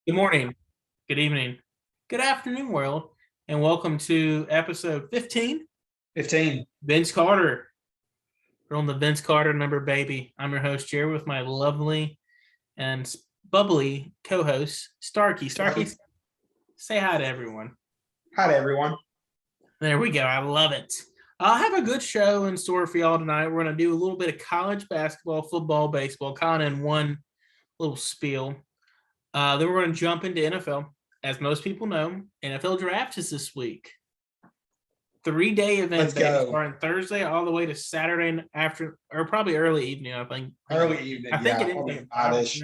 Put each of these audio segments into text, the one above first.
Good morning, good evening, good afternoon, world, and welcome to episode 15. 15. Vince Carter. We're on the Vince Carter number, baby. I'm your host, Jerry, with my lovely and bubbly co-host, Starkey. Starkey, say hi to everyone. Hi to everyone. There we go. I love it. I'll have a good show in store for y'all tonight. We're going to do a little bit of college basketball, football, baseball, kind of in one little spiel. Then we're going to jump into NFL. As most people know, NFL draft is this week. 3-day event starting Thursday all the way to Saturday after, or probably early evening, I think. Early evening, I think it is.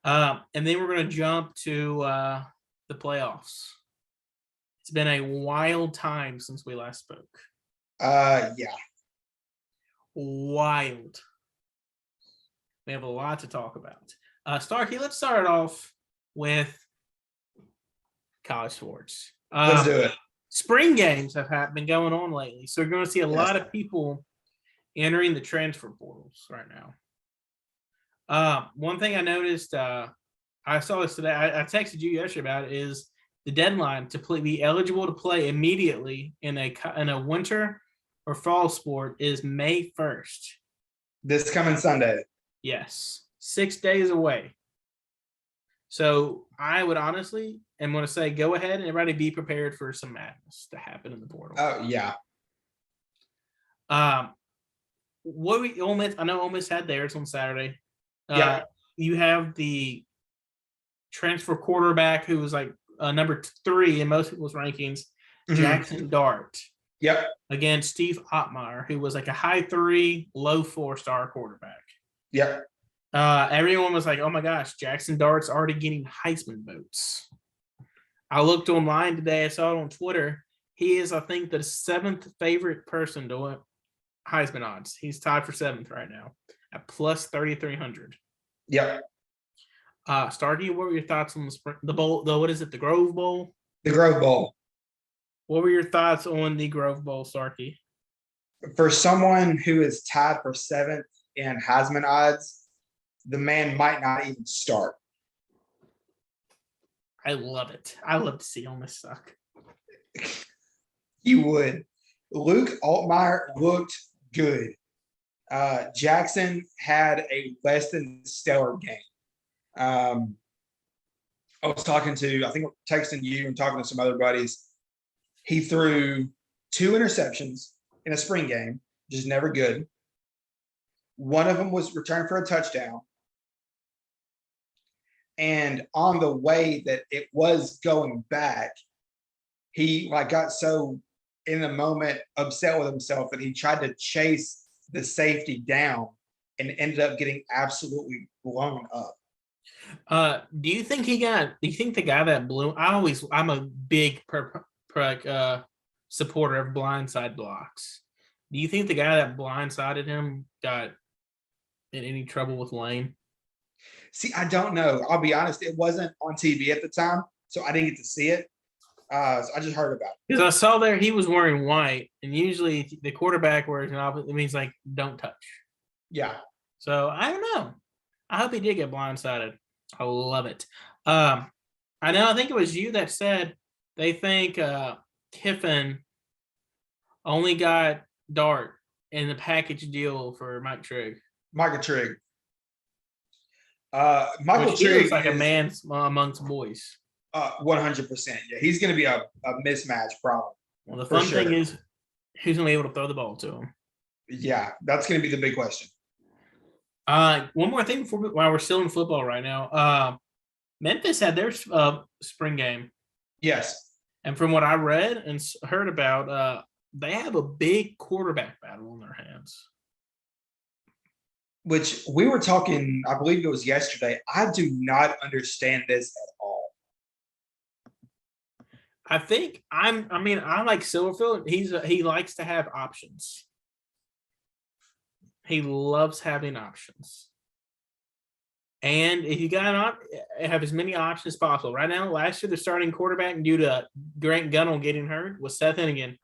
And then we're going to jump to the playoffs. It's been a wild time since we last spoke. Yeah. Wild. We have a lot to talk about. Starkey, let's start off with college sports. Let's do it. Spring games have been going on lately, so you're going to see a lot of people entering the transfer portals right now. One thing I noticed, I saw this today. I texted you yesterday about it. Is the deadline to be eligible to play immediately in a winter or fall sport is May 1st. This coming Sunday. Yes, 6 days away. So I would honestly am going to say go ahead and everybody be prepared for some madness to happen in the portal. Oh yeah. Ole Miss? I know Ole Miss had theirs on Saturday. Yeah. You have the transfer quarterback who was like number 3 in most people's rankings, Jackson Dart. Yep. Against Steve Ottmeyer, who was like a high 3, low 4-star quarterback. Yep. Everyone was like, oh my gosh, Jackson Dart's already getting Heisman votes. I looked online today. I saw it on Twitter. He is, I think, the 7th favorite person to win Heisman odds. He's tied for 7th right now at plus 3,300. Yep. Starkey, what were your thoughts on the bowl? What is it? The Grove Bowl? The Grove Bowl. What were your thoughts on the Grove Bowl, Starkey? For someone who is tied for 7th in Heisman odds, the man might not even start. I love it. I love to see Ole Miss suck. You would. Luke Altmaier looked good. Jackson had a less than stellar game. I was texting you and talking to some other buddies. He threw 2 interceptions in a spring game, which is never good. One of them was returned for a touchdown. And on the way that it was going back, he got so in the moment upset with himself that he tried to chase the safety down and ended up getting absolutely blown up. Do you think the guy that blew? I'm a big supporter of blindside blocks. Do you think the guy that blindsided him got in any trouble with Lane? See, I don't know. I'll be honest. It wasn't on TV at the time, so I didn't get to see it. So I just heard about it. Because I saw there he was wearing white, and usually the quarterback wears an opposite. It means don't touch. Yeah. So I don't know. I hope he did get blindsided. I love it. I think it was you that said they think Kiffin only got Dart in the package deal for Mike Trigg. Michael Trigg. Michael Trigg looks like a man amongst boys. 100%. Yeah, he's going to be a mismatch problem. Well, the fun thing is who's going to be able to throw the ball to him. Yeah, that's going to be the big question. One more thing while we're still in football right now. Memphis had their spring game. Yes. And from what I read and heard about, they have a big quarterback battle on their hands. Which we were talking, I believe it was yesterday. I do not understand this at all. I like Silverfield. He likes to have options. He loves having options. And if you have as many options as possible. Right now, last year, the starting quarterback due to Grant Gunnell getting hurt was Seth Hennigan.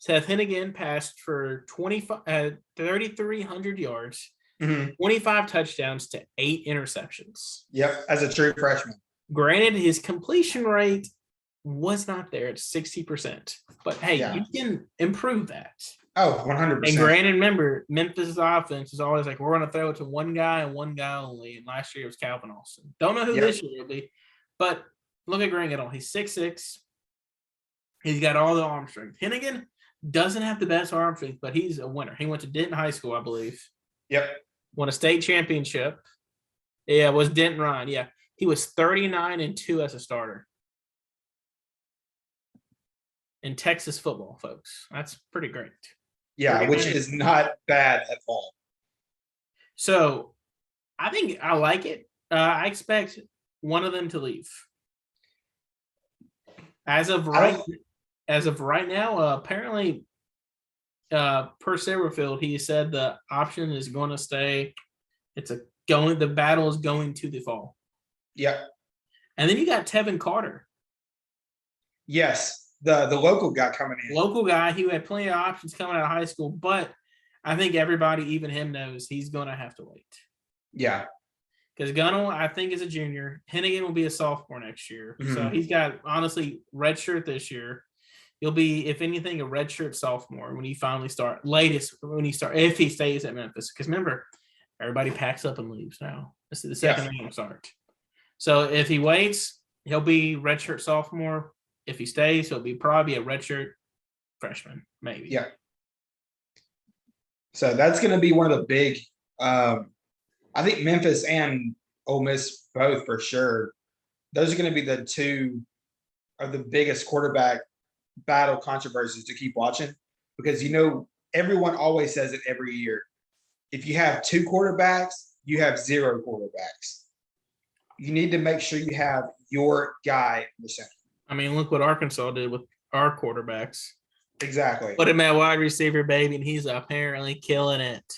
Seth Hennigan passed for 3,300 yards, 25 touchdowns to 8 interceptions. Yep, as a true freshman. Granted, his completion rate was not there at 60%. But hey, Yeah. you can improve that. Oh, 100%. And granted, remember, Memphis' offense is always like, we're going to throw it to one guy and one guy only. And last year it was Calvin Austin. Don't know who this year will be. But look at Grangadon. He's 6'6". He's got all the arm strength. Hennigan doesn't have the best arm strength, but he's a winner. He went to Denton High School, I believe. Yep. Won a state championship. Yeah, it was Denton Ryan. Yeah. He was 39-2 as a starter in Texas football, folks. That's pretty great. Yeah, which is not bad at all. So I think I like it. I expect one of them to leave. As of right now, apparently, per Silverfield, he said the option is going to stay. The battle is going to the fall. Yep. And then you got Tevin Carter. Yes, the local guy coming in. Local guy. He had plenty of options coming out of high school, but I think everybody, even him, knows he's going to have to wait. Yeah. Because Gunnell, I think, is a junior. Hennigan will be a sophomore next year. Mm-hmm. So he's got, honestly, redshirt this year. He'll be, if anything, a redshirt sophomore when he finally starts. If he stays at Memphis. Because remember, everybody packs up and leaves now. This is the second game start. So if he waits, he'll be redshirt sophomore. If he stays, he'll be probably a redshirt freshman, maybe. Yeah. So that's going to be one of the big I think Memphis and Ole Miss both for sure. Those are going to be the two of the biggest quarterback battle controversies to keep watching because, everyone always says it every year. If you have two quarterbacks, you have zero quarterbacks. You need to make sure you have your guy in the center. I mean, look what Arkansas did with our quarterbacks. Exactly. Put him at wide receiver, baby, and he's apparently killing it.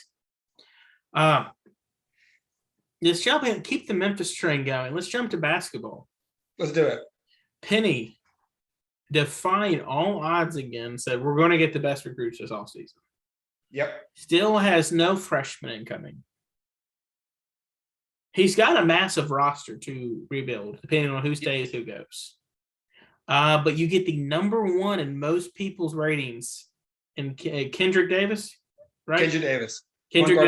Let's jump in, keep the Memphis train going. Let's jump to basketball. Let's do it. Penny, defying all odds again, said we're going to get the best recruits this offseason. Yep. Still has no freshmen incoming. He's got a massive roster to rebuild, depending on who stays, who goes. But you get the number one in most people's ratings in Kendrick Davis, right? Kendrick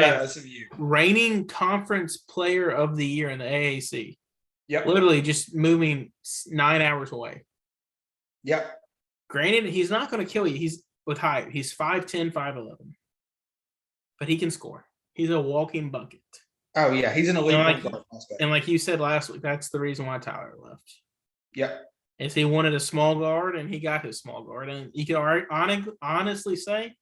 Davis, reigning conference player of the year in the AAC. Yep. Literally just moving 9 hours away. Yep. Granted, he's not going to kill you. He's with height. He's 5'10", 5'11". But he can score. He's a walking bucket. Oh, yeah. He's an elite prospect. And like you said last week, that's the reason why Tyler left. Yep. Is he wanted a small guard, and he got his small guard. And you can honestly say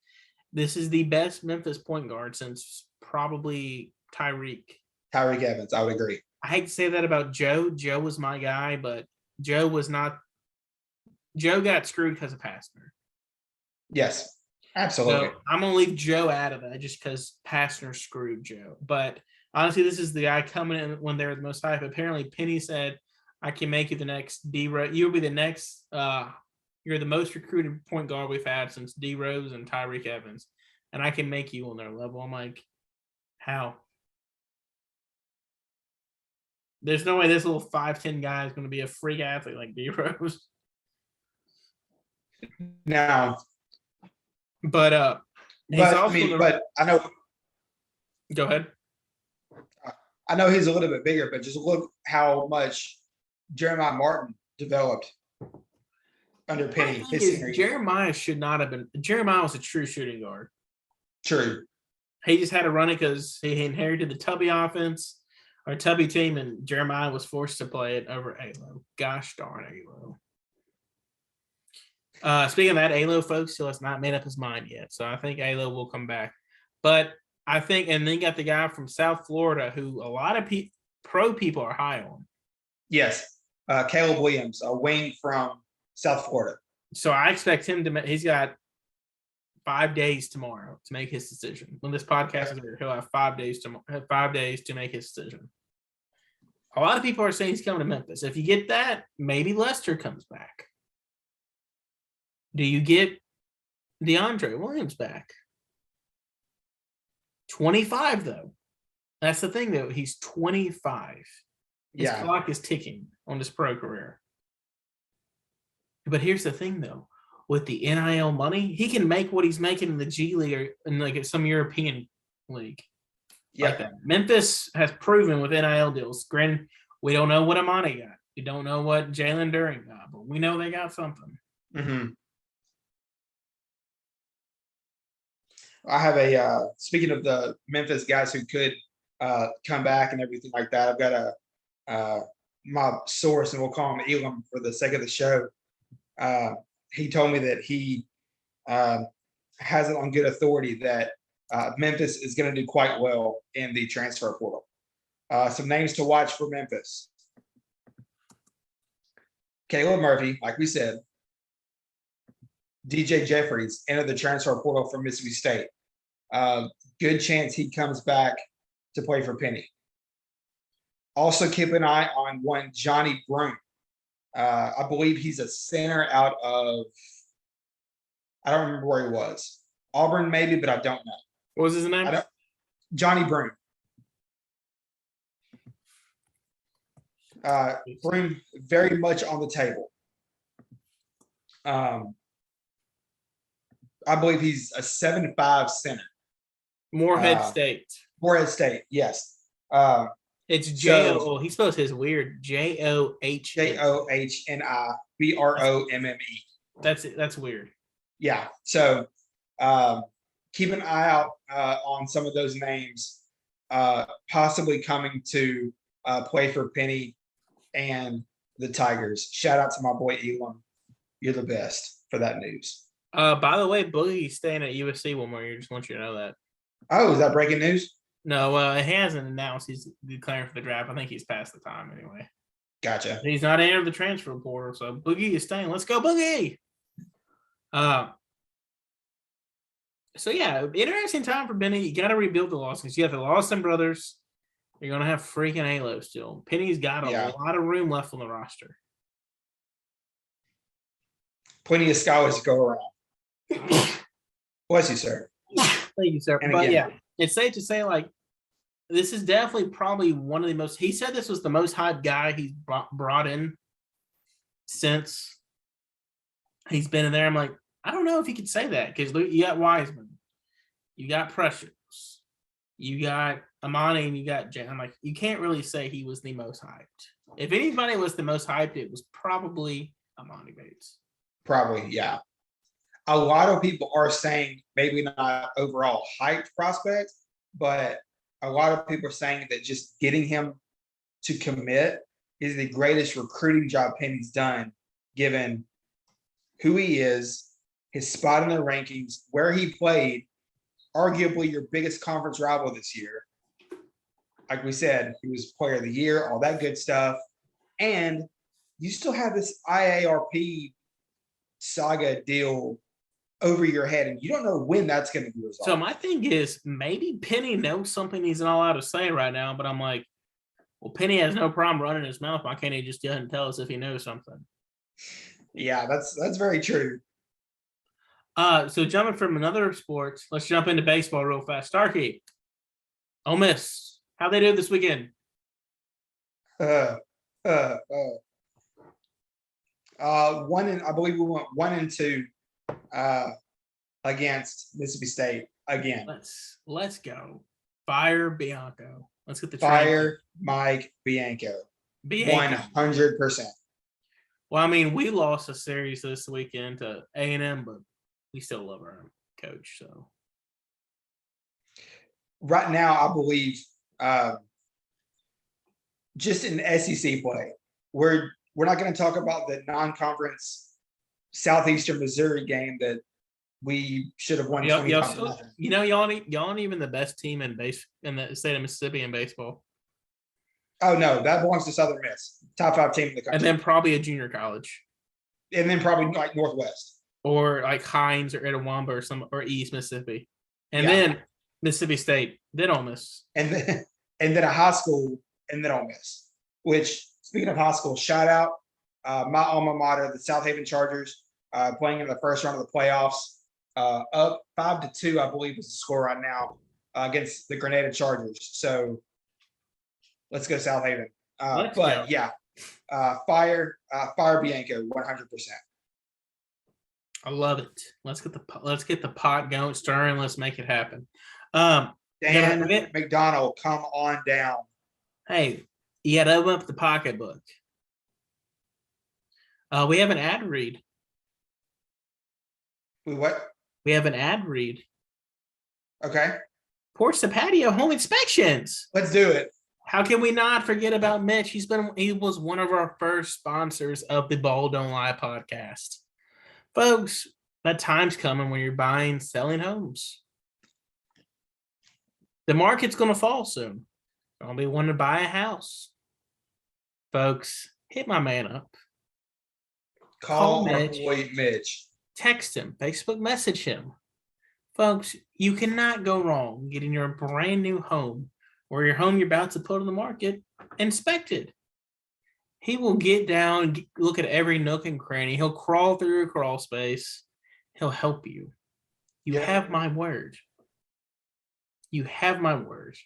this is the best Memphis point guard since probably Tyreek Evans, I would agree. I hate to say that about Joe. Joe was my guy, but Joe got screwed because of Pastner. Yes, absolutely. So I'm going to leave Joe out of that just because Pastner screwed Joe. But honestly, this is the guy coming in when they're the most hype. Apparently, Penny said, I can make you the next D-Rose. You'll be the next you're the most recruited point guard we've had since D-Rose and Tyreek Evans. And I can make you on their level. I'm like, how? There's no way this little 5'10" guy is going to be a freak athlete like D-Rose. Now, but I know. Go ahead. I know he's a little bit bigger, but just look how much Jeremiah Martin developed under Penny. Jeremiah should not have been. Jeremiah was a true shooting guard. True. He just had to run it because he inherited the Tubby offense or Tubby team, and Jeremiah was forced to play it over Alo. Gosh darn Alo. Speaking of that, Alo, folks, still has not made up his mind yet. So I think Alo will come back. But I think, and then you got the guy from South Florida who a lot of pro people are high on. Yes. Caleb Williams, a wing from South Florida. So I expect him to, he's got 5 days tomorrow to make his decision. When this podcast is over, he'll have 5 days to make his decision. A lot of people are saying he's coming to Memphis. If you get that, maybe Lester comes back. Do you get DeAndre Williams back? 25, though. That's the thing, though. He's 25. His Yeah. clock is ticking on his pro career. But here's the thing, though. With the NIL money, he can make what he's making in the G League or in like some European league. Like that. Memphis has proven with NIL deals. Granted, we don't know what Amani got. We don't know what Jalen Duren got, but we know they got something. Mm-hmm. I have a speaking of the Memphis guys who could come back and everything like that. I've got my source, and we'll call him Elam for the sake of the show. He told me that he has it on good authority that Memphis is going to do quite well in the transfer portal. Some names to watch for Memphis. Caleb Murphy, like we said. DJ Jeffries entered the transfer portal from Mississippi State. Good chance he comes back to play for Penny. Also keep an eye on one Johnny Broom. I believe he's a center out of, I don't remember where he was. Auburn maybe, but I don't know. What was his name? Johnny Broom. Broom very much on the table. I believe he's a 7'5" center. Morehead State. Morehead State, yes. It's J-O. He spells his weird J-O-H. Johnny That's weird. Yeah. So keep an eye out on some of those names, possibly coming to play for Penny and the Tigers. Shout out to my boy Elam. You're the best for that news. By the way, Boogie's staying at USC one more year. Just want you to know that. Oh, is that breaking news? No, he hasn't announced he's declaring for the draft. I think he's past the time anyway. Gotcha. He's not entered the transfer portal, so Boogie is staying. Let's go, Boogie! So yeah, interesting time for Benny. You got to rebuild the Lawsons. You have the Lawson brothers. You're gonna have freaking Halo still. Penny's got a lot of room left on the roster. Plenty of scholars to go around. Bless you, sir. Thank you, sir. And but again, yeah, it's safe to say, like, this is definitely probably one of the most. He said this was the most hyped guy he's brought in since he's been in there. I'm like, I don't know if you could say that because you got Wiseman, you got Precious, you got Amani, and you got Jay. I'm like, you can't really say he was the most hyped. If anybody was the most hyped, it was probably Amani Bates. Probably, yeah. A lot of people are saying maybe not overall hyped prospect, but a lot of people are saying that just getting him to commit is the greatest recruiting job Penny's done, given who he is, his spot in the rankings, where he played, arguably your biggest conference rival this year. Like we said, he was player of the year, all that good stuff. And you still have this IARP saga deal over your head, and you don't know when that's going to be resolved. So my thing is, maybe Penny knows something he's not allowed to say right now, but I'm like, well, Penny has no problem running his mouth. Why can't he just go ahead and tell us if he knows something? Yeah, that's very true. So jumping from another sport, let's jump into baseball real fast. Starkey, Ole Miss, how they do this weekend? I believe we went 1-2 against Mississippi State again. Let's go. Fire Bianco. Let's get the fire Mike Bianco. 100%. Well, I mean, we lost a series this weekend to A&M, but we still love our coach. So right now, I believe just in SEC play, we're not going to talk about the non-conference Southeastern Missouri game that we should have won. Y'all aren't even the best team in the state of Mississippi in baseball. Oh no, that belongs to Southern Miss, top 5 team in the country, and then probably a junior college, and then probably like Northwest or like Hines or Etowamba or East Mississippi, and then Mississippi State, then Ole Miss, and then a high school, and then Ole Miss. Which, speaking of high school, shout out my alma mater, the South Haven Chargers, playing in the first round of the playoffs, up 5-2, I believe is the score right now against the Grenada Chargers. So let's go South Haven. Let's go. But yeah, fire Bianco 100%. I love it. Let's get the pot going, stirring. Let's make it happen. Dan McDonald, come on down. Hey, you got to open up the pocketbook. We have an ad read. What? We have an ad read. Okay. Porch to Patio home inspections. Let's do it. How can we not forget about Mitch? He was one of our first sponsors of the Ball Don't Lie podcast. Folks, that time's coming when you're buying, selling homes. The market's going to fall soon. I'll be wanting to buy a house. Folks, hit my man up. Call our boy Mitch. Text him. Facebook message him. Folks, you cannot go wrong getting your brand new home or your home you're about to put on the market inspected. He will get down, look at every nook and cranny. He'll crawl through your crawl space. He'll help you. You have my word. You have my word.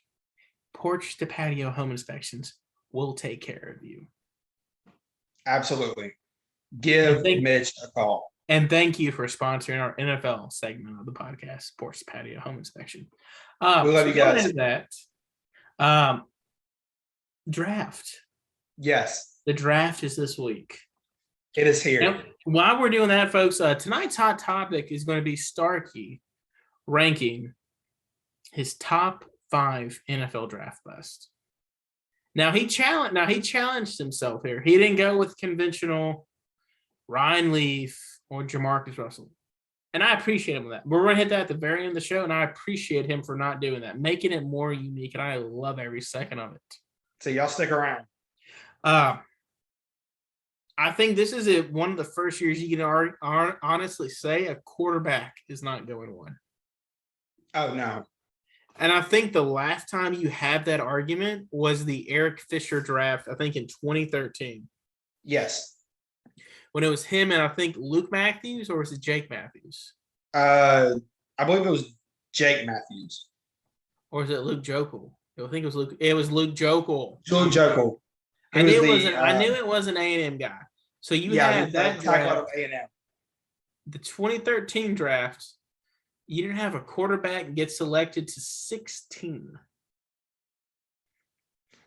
Porch to Patio home inspections will take care of you. Absolutely. Give Mitch a call. And thank you for sponsoring our NFL segment of the podcast, Porch to Patio home inspection. We love you guys. Draft. Yes. The draft is this week. It is here. And while we're doing that, folks, tonight's hot topic is going to be Starkey ranking his top 5 NFL draft list. Now he challenged himself here. He didn't go with conventional Ryan Leaf or Jamarcus Russell. And I appreciate him with that. We're going to hit that at the very end of the show, and I appreciate him for not doing that, making it more unique, and I love every second of it. So y'all stick around. I think this is one of the first years you can honestly say a quarterback is not going 1. Oh, no. And I think the last time you had that argument was the Eric Fisher draft, I think in 2013. Yes. When it was him and I think Luke Matthews, or was it Jake Matthews? I believe it was Jake Matthews. Or was it Luke Jokel? I think it was Luke. It was Luke Jokel. Luke Jokel. I knew it was an A&M guy. So you had that draft. A&M. The 2013 draft, you didn't have a quarterback get selected to 16.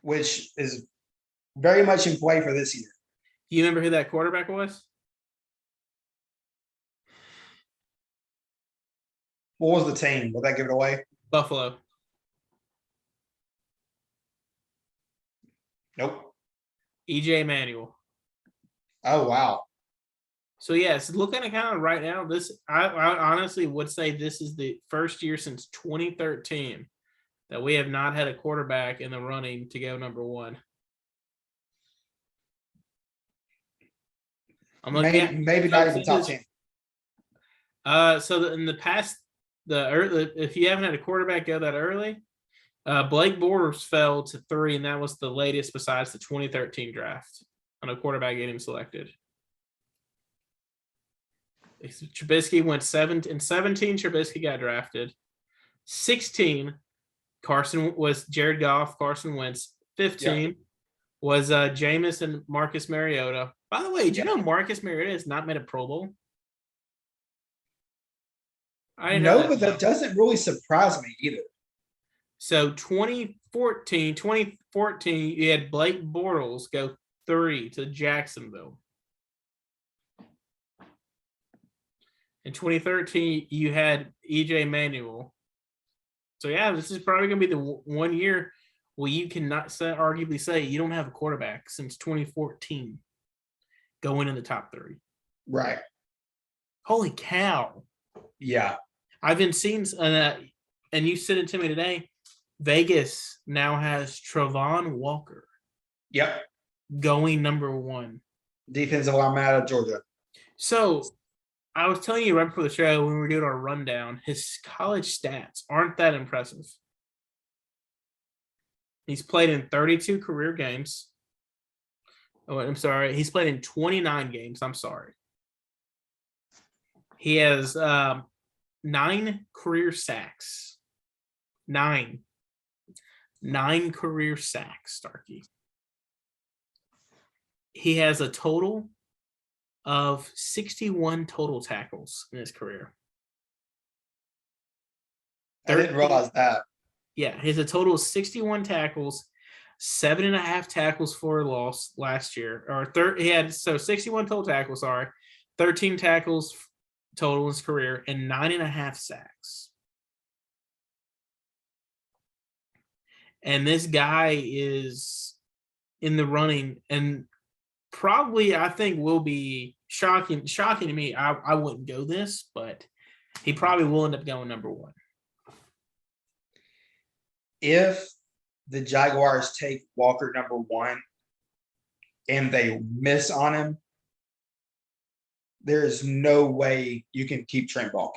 Which is very much in play for this year. Do you remember who that quarterback was? What was the team? Would that give it away? Buffalo. Nope. E.J. Manuel. Oh, wow. So, yes, looking at kind of right now, I honestly would say this is the first year since 2013 that we have not had a quarterback in the running to go number 1. I'm looking at maybe not even top 10. So in the past, if you haven't had a quarterback go that early, Blake Bortles fell to 3, and that was the latest besides the 2013 draft on a quarterback getting selected. Trubisky went 7 in 17. Trubisky got drafted. 16, Jared Goff, Carson Wentz. 15 was Jameis and Marcus Mariota. By the way, did you know Marcus Mariota has not made a Pro Bowl? I know, but that doesn't really surprise me either. So 2014, you had Blake Bortles go 3 to Jacksonville. In 2013, you had E.J. Manuel. So, yeah, this is probably going to be the 1 year where you cannot arguably say you don't have a quarterback since 2014 going in the top 3. Right. Holy cow. Yeah. I've been seeing, and you sent it to me today, Vegas now has Travon Walker. Yep. Going number 1. Defensive lineman out of Georgia. So, I was telling you right before the show when we were doing our rundown, his college stats aren't that impressive. He's played in 32 career games. Oh, I'm sorry. He's played in 29 games. I'm sorry. He has 9 career sacks. 9 career sacks, Starkey. he has a total of 61 total tackles in his career. I didn't realize that. Yeah, he has a total of 61 tackles, 7.5 tackles for a loss last year. He had 61 total tackles, 13 tackles total in his career, and 9.5 sacks. And this guy is in the running, and probably I think will be shocking to me. I wouldn't go this, but he probably will end up going number one. If the Jaguars take Walker number one and they miss on him, there is no way you can keep Trent Baalke.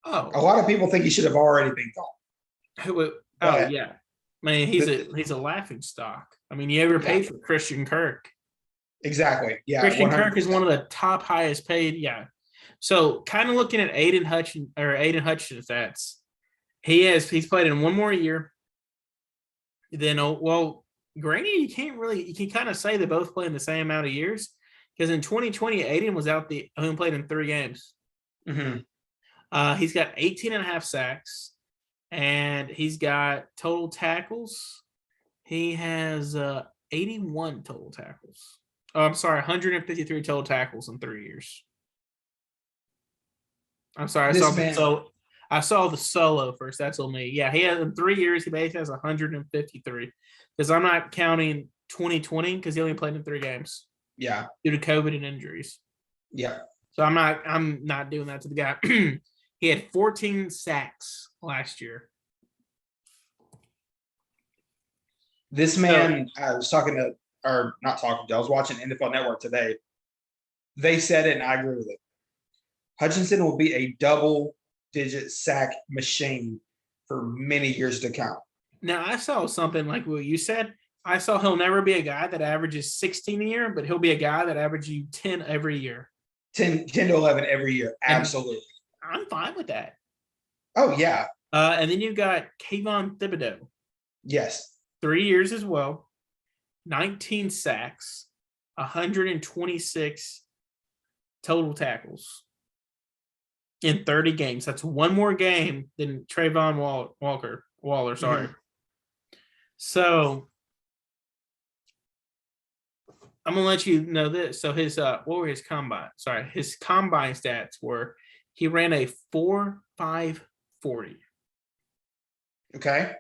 Oh, a lot of people think he should have already been gone. Yeah. I mean, he's a laughing stock. I mean, you ever paid for Christian Kirk? Exactly. Yeah. Christian 100%. Kirk is one of the top highest paid. Yeah. So kind of looking at Aiden Hutchinson stats, he's played in one more year. Then, granted, you can kind of say they both played in the same amount of years, because in 2020, Aiden was out who played in 3 games. Mm-hmm. He's got 18.5 sacks, and he's got total tackles. He has 81 total tackles. Oh, I'm sorry, 153 total tackles in 3 years. I'm sorry, I saw the solo first. That's on me. Yeah, he has in 3 years. He basically has 153, because I'm not counting 2020 because he only played in 3 games. Yeah, due to COVID and injuries. Yeah. So I'm not doing that to the guy. He had 14 sacks last year. This man, I was watching NFL Network today. They said it, and I agree with it. Hutchinson will be a double-digit sack machine for many years to come. Now, I saw something like what you said. I saw he'll never be a guy that averages 16 a year, but he'll be a guy that averages you 10 every year. 10 to 11 every year. Absolutely. And I'm fine with that. Oh, yeah. And then you've got Kayvon Thibodeau. Yes. 3 years as well. 19 sacks, 126 total tackles in 30 games. That's one more game than Trayvon Waller, sorry. Mm-hmm. So I'm gonna let you know this. So his what were his combine? Sorry, his combine stats were he ran a 4.5 40. Okay.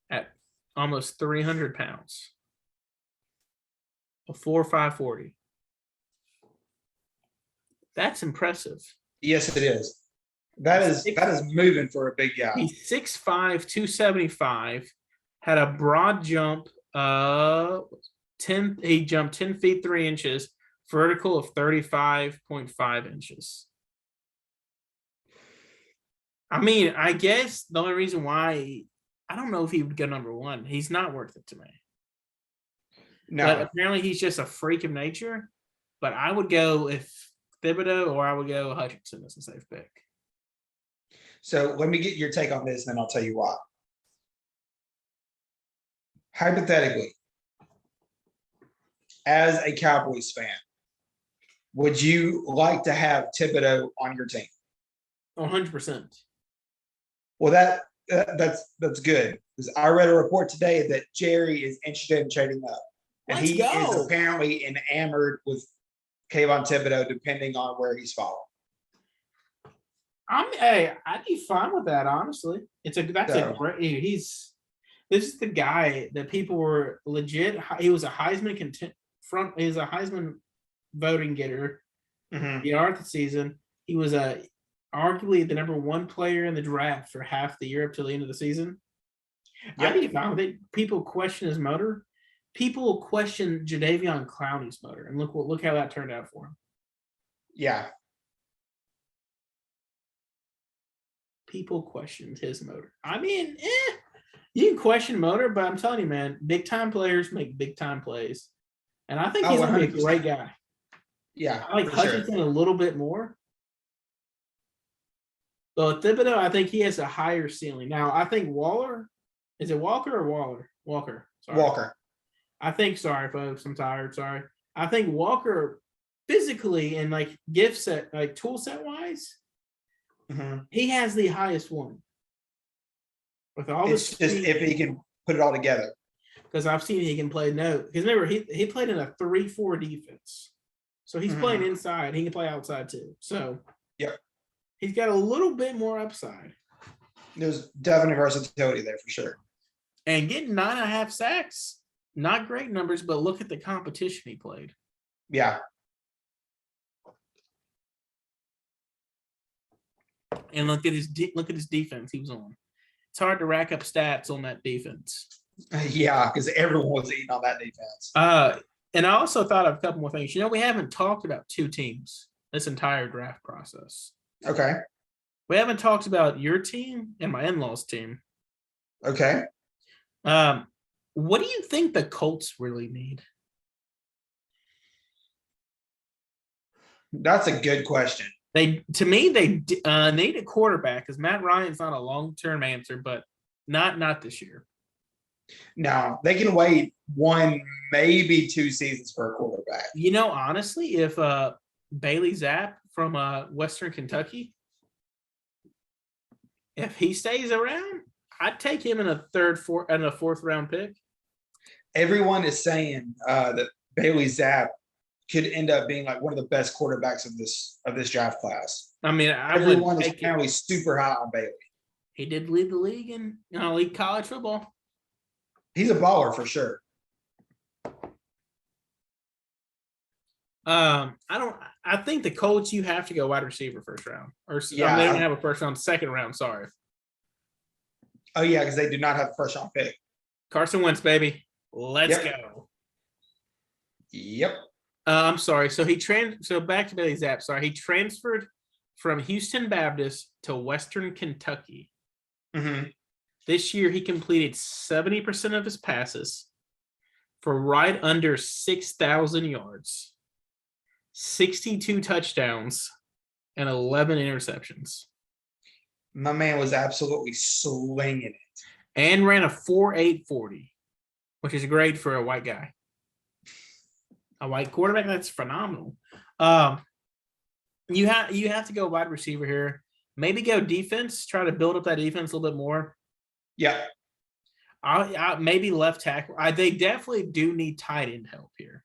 At almost 300 pounds. A 4.5 40. That's impressive. Yes, it is. That is moving for a big guy. He's 6'5", 275. Had a broad jump. 10. He jumped 10 feet 3 inches. Vertical of 35.5 inches. I mean, I guess the only reason why I don't know if he would go number one. He's not worth it to me. No. But apparently he's just a freak of nature. But I would go if Thibodeau, or I would go Hutchinson as a safe pick. So let me get your take on this, and then I'll tell you why. Hypothetically, as a Cowboys fan, would you like to have Thibodeau on your team? 100%. Well, that's good, because I read a report today that Jerry is interested in trading up, and he is apparently enamored with Kayvon Thibodeau, depending on where he's falling. I'd be fine with that, honestly. This is the guy that people were legit. He was a Heisman he was a Heisman voting getter. Mm-hmm. The art of the season. He was arguably the number 1 player in the draft for half the year up till the end of the season. Yep. I'd be fine with it. People question his motor. People question Jadeveon Clowney's motor, and look how that turned out for him. Yeah. People questioned his motor. I mean, you can question motor, but I'm telling you, man, big time players make big time plays, and I think he's gonna be a great guy. Yeah, I like Hutchinson a little bit more, but Thibodeau, I think he has a higher ceiling. Now, I think Waller. Is it Walker or Waller? Walker. Sorry. Walker. I think, sorry, folks, I'm tired. Sorry. I think Walker physically and like gift set, like tool set wise, he has the highest one. With all It's the just speed, if he can put it all together. because I've seen he can play no. Because remember, he played in a 3-4 defense. So he's playing inside. He can play outside too. So Yep. he's got a little bit more upside. There's definitely versatility there for sure. And getting 9.5 sacks, not great numbers, but look at the competition he played. Yeah. And look at his defense he was on. It's hard to rack up stats on that defense. Yeah, because everyone was eating on that defense. And I also thought of a couple more things. You know, we haven't talked about two teams this entire draft process. Okay. We haven't talked about your team and my in-laws team. Okay. What do you think the Colts really need? That's a good question. They need a quarterback because Matt Ryan's not a long-term answer, but not this year. No, they can wait 1, maybe 2 seasons for a quarterback. You know, honestly, if Bailey Zapp from Western Kentucky, if he stays around, I'd take him in a fourth round pick. Everyone is saying that Bailey Zapp could end up being like one of the best quarterbacks of this draft class. I mean, everyone is apparently super high on Bailey. He did lead the league in league college football. He's a baller for sure. I think the Colts, you have to go wide receiver first round. They don't have a first round, second round. Sorry. Oh yeah, because they do not have a first round pick. Carson Wentz, baby. Let's go. Yep. I'm sorry. So back to Bailey Zapp. Sorry, he transferred from Houston Baptist to Western Kentucky. This year, he completed 70% of his passes for right under 6,000 yards, 62 touchdowns, and 11 interceptions. My man was absolutely slinging it. And ran a 4.8 40, which is great for a white guy. A white quarterback, that's phenomenal. You have to go wide receiver here. Maybe go defense, try to build up that defense a little bit more. Yeah. I maybe left tackle. They definitely do need tight end help here.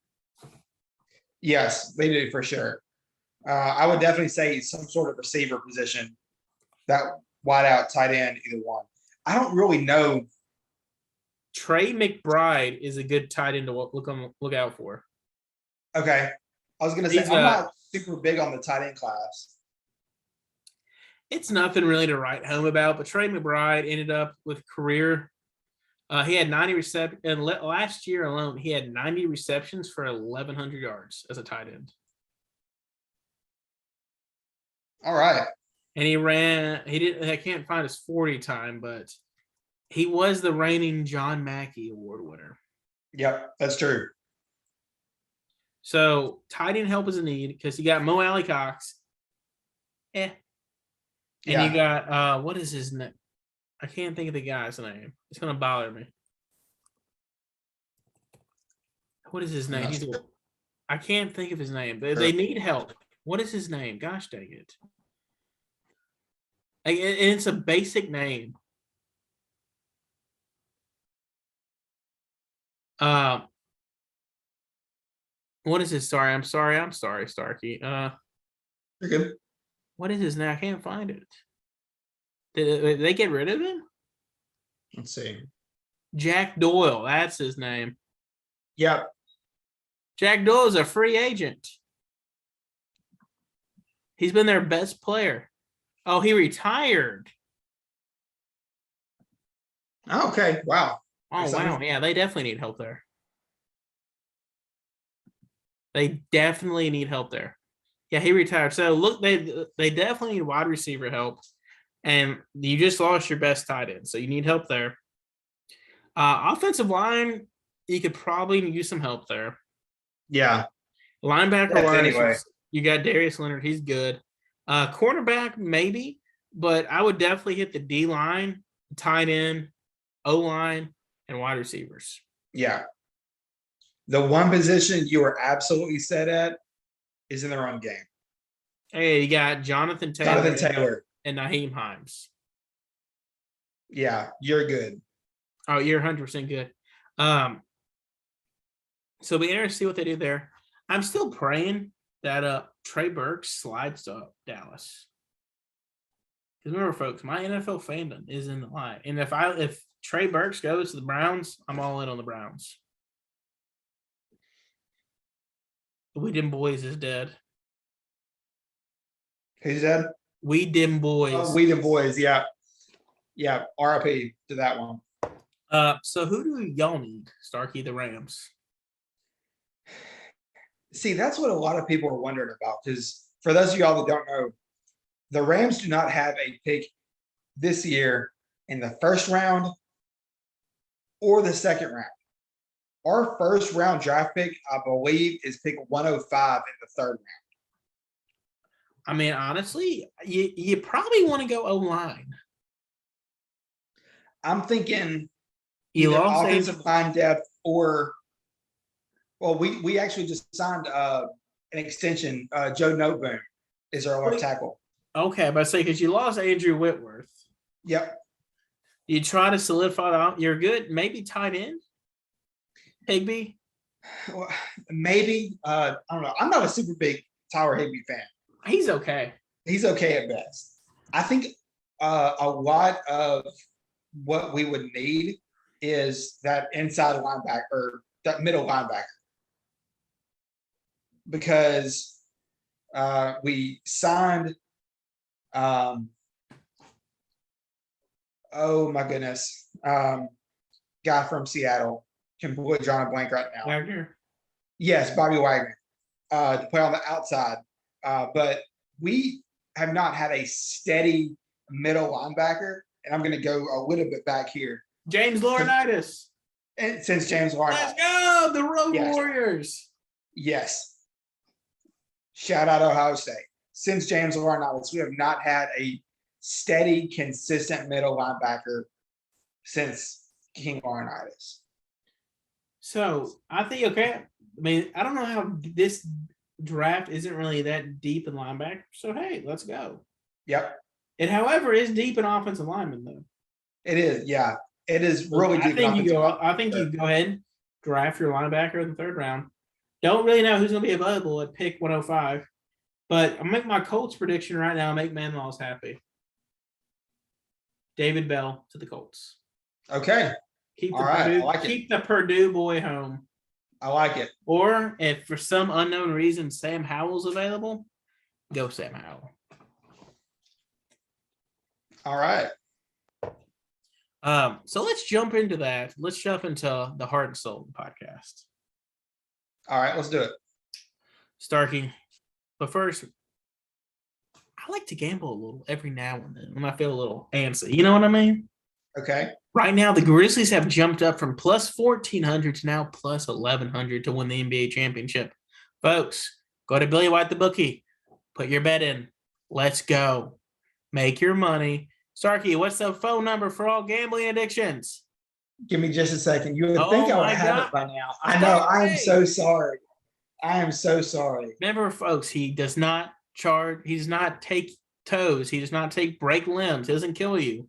Yes, they do for sure. I would definitely say some sort of receiver position, that wide out, tight end, either one. I don't really know. Trey McBride is a good tight end to look out for. Okay. I was going to say, I'm not super big on the tight end class. It's nothing really to write home about, but Trey McBride ended up with career. He had 90 receptions, and last year alone, he had 90 receptions for 1,100 yards as a tight end. All right. And I can't find his 40 time, but he was the reigning John Mackey Award winner. Yep, that's true. So tight end help is a need because you got Mo Alley Cox. And you got what is his name? I can't think of the guy's name. It's gonna bother me. What is his name? I can't think of his name. They need help. What is his name? Gosh dang it. And it's a basic name. What is his? Sorry, I'm sorry, Starkey. You're good. What is his name? I can't find it. Did they get rid of him? Let's see. Jack Doyle. That's his name. Yep. Jack Doyle is a free agent. He's been their best player. Oh, he retired. Okay. Wow. Oh, wow. Yeah, they definitely need help there. They definitely need help there. Yeah, he retired. So, look, they definitely need wide receiver help. And you just lost your best tight end. So, you need help there. Offensive line, you could probably use some help there. Yeah. Linebacker-wise, anyway. You got Darius Leonard. He's good. Cornerback, maybe. But I would definitely hit the D-line, tight end, O-line, and wide receivers. Yeah. The one position you are absolutely set at is in the run game. Hey, you got Jonathan Taylor. And Naheem Himes. Yeah, you're good. Oh, you're 100% good. So it'll be interesting to see what they do there. I'm still praying that Trey Burks slides to Dallas. Because remember, folks, my NFL fandom is in the line. And if Trey Burks goes to the Browns, I'm all in on the Browns. The We Dim Boys is dead. Who's dead? We Dim Boys. Oh, We Dim Boys, yeah. Yeah, RIP to that one. So who do y'all need? Starkey, the Rams. See, that's what a lot of people are wondering about. Because for those of y'all that don't know, the Rams do not have a pick this year in the first round or the second round. Our first round draft pick, I believe, is pick 105 in the third round. I mean, honestly, you probably want to go O-line. I'm thinking You either lost offensive line depth or well, we actually just signed an extension. Joe Noteboom is our left tackle. Okay, but I say because you lost Andrew Whitworth. Yep. You try to solidify that. You're good. Maybe tight end. Higbee. Well, maybe. I don't know. I'm not a super big Tyler Higbee fan. He's okay. He's okay at best. I think a lot of what we would need is that inside linebacker or that middle linebacker. Because we signed oh my goodness. Guy from Seattle. Completely drawing a blank right now. Wagner? Yes, Bobby Wagner. To play on the outside. But we have not had a steady middle linebacker. And I'm going to go a little bit back here. James Laurinaitis. And since James Laurinaitis. Let's go, the Road Warriors. Yes. Shout out Ohio State. Since James Laurinaitis, we have not had a steady, consistent middle linebacker since King Laurinaitis. So I think, okay, I mean, I don't know how this draft isn't really that deep in linebacker. So, hey, let's go. Yep. It, however, is deep in offensive lineman, though. It is, yeah. It is really deep. I think you go ahead and draft your linebacker in the third round. Don't really know who's going to be available at pick 105. But I'll make my Colts prediction right now. Make Manlaws happy. David Bell to the Colts. Okay. Keep the Purdue boy home. I like it. Or if for some unknown reason Sam Howell's available, go Sam Howell. All right. So let's jump into that. Let's jump into the heart and soul of the podcast. All right, let's do it. Starkey. But first, I like to gamble a little every now and then when I feel a little antsy. You know what I mean? Okay. Right now, the Grizzlies have jumped up from plus 1,400 to now plus 1,100 to win the NBA championship. Folks, go to Billy White the bookie. Put your bet in. Let's go. Make your money. Starkey, what's the phone number for all gambling addictions? Give me just a second. You would think I would have it by now. I know. I am so sorry. I am so sorry. Remember, folks, he does not charge. He does not take toes. He does not break limbs. He doesn't kill you.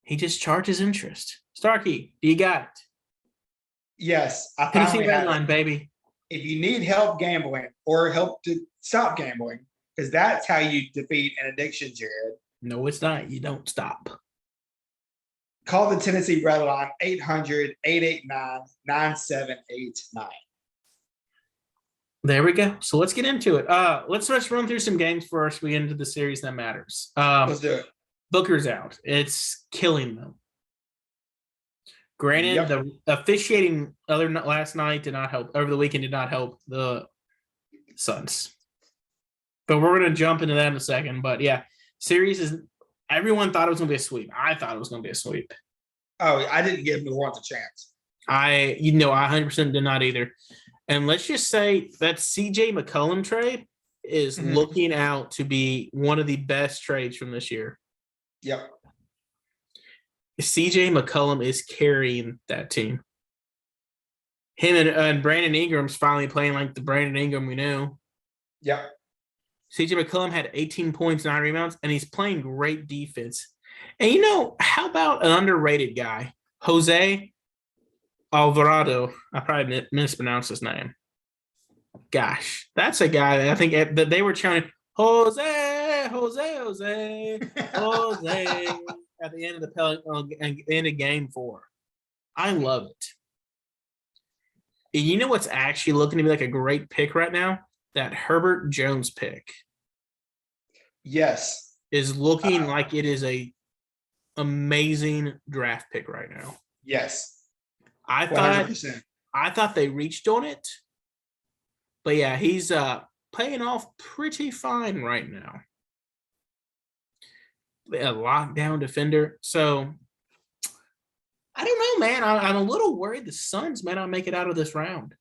He just charges interest. Starkey, do you got it? Yes. Tennessee Red Line, baby. If you need help gambling or help to stop gambling, because that's how you defeat an addiction, Jared. No, it's not. You don't stop. Call the Tennessee Red Line, 800-889-9789. There we go. So let's get into it. Let's just run through some games first. We get into the series that matters. Let's do it. Booker's out. It's killing them. Granted, the officiating last night did not help. Over the weekend did not help the Suns. But we're going to jump into that in a second. But yeah, series is – everyone thought it was going to be a sweep. I thought it was going to be a sweep. Oh, I didn't give Milwaukee a chance. I 100% did not either. And let's just say that CJ McCollum trade is looking out to be one of the best trades from this year. Yep. CJ McCollum is carrying that team. Him and Brandon Ingram's finally playing like the Brandon Ingram we knew. Yep. CJ McCollum had 18 points, 9 rebounds, and he's playing great defense. And how about an underrated guy, Jose Alvarado? I probably mispronounced his name. Gosh, that's a guy that I think that they were chanting Jose, Jose, Jose, Jose at the end of the end of game 4. I love it. And you know what's actually looking to be like a great pick right now? That Herbert Jones pick. Yes. Is looking like it is a amazing draft pick right now. Yes. I 100%. thought they reached on it. But yeah, he's paying off pretty fine right now. A lockdown defender. So I don't know, man. I'm a little worried the Suns may not make it out of this round.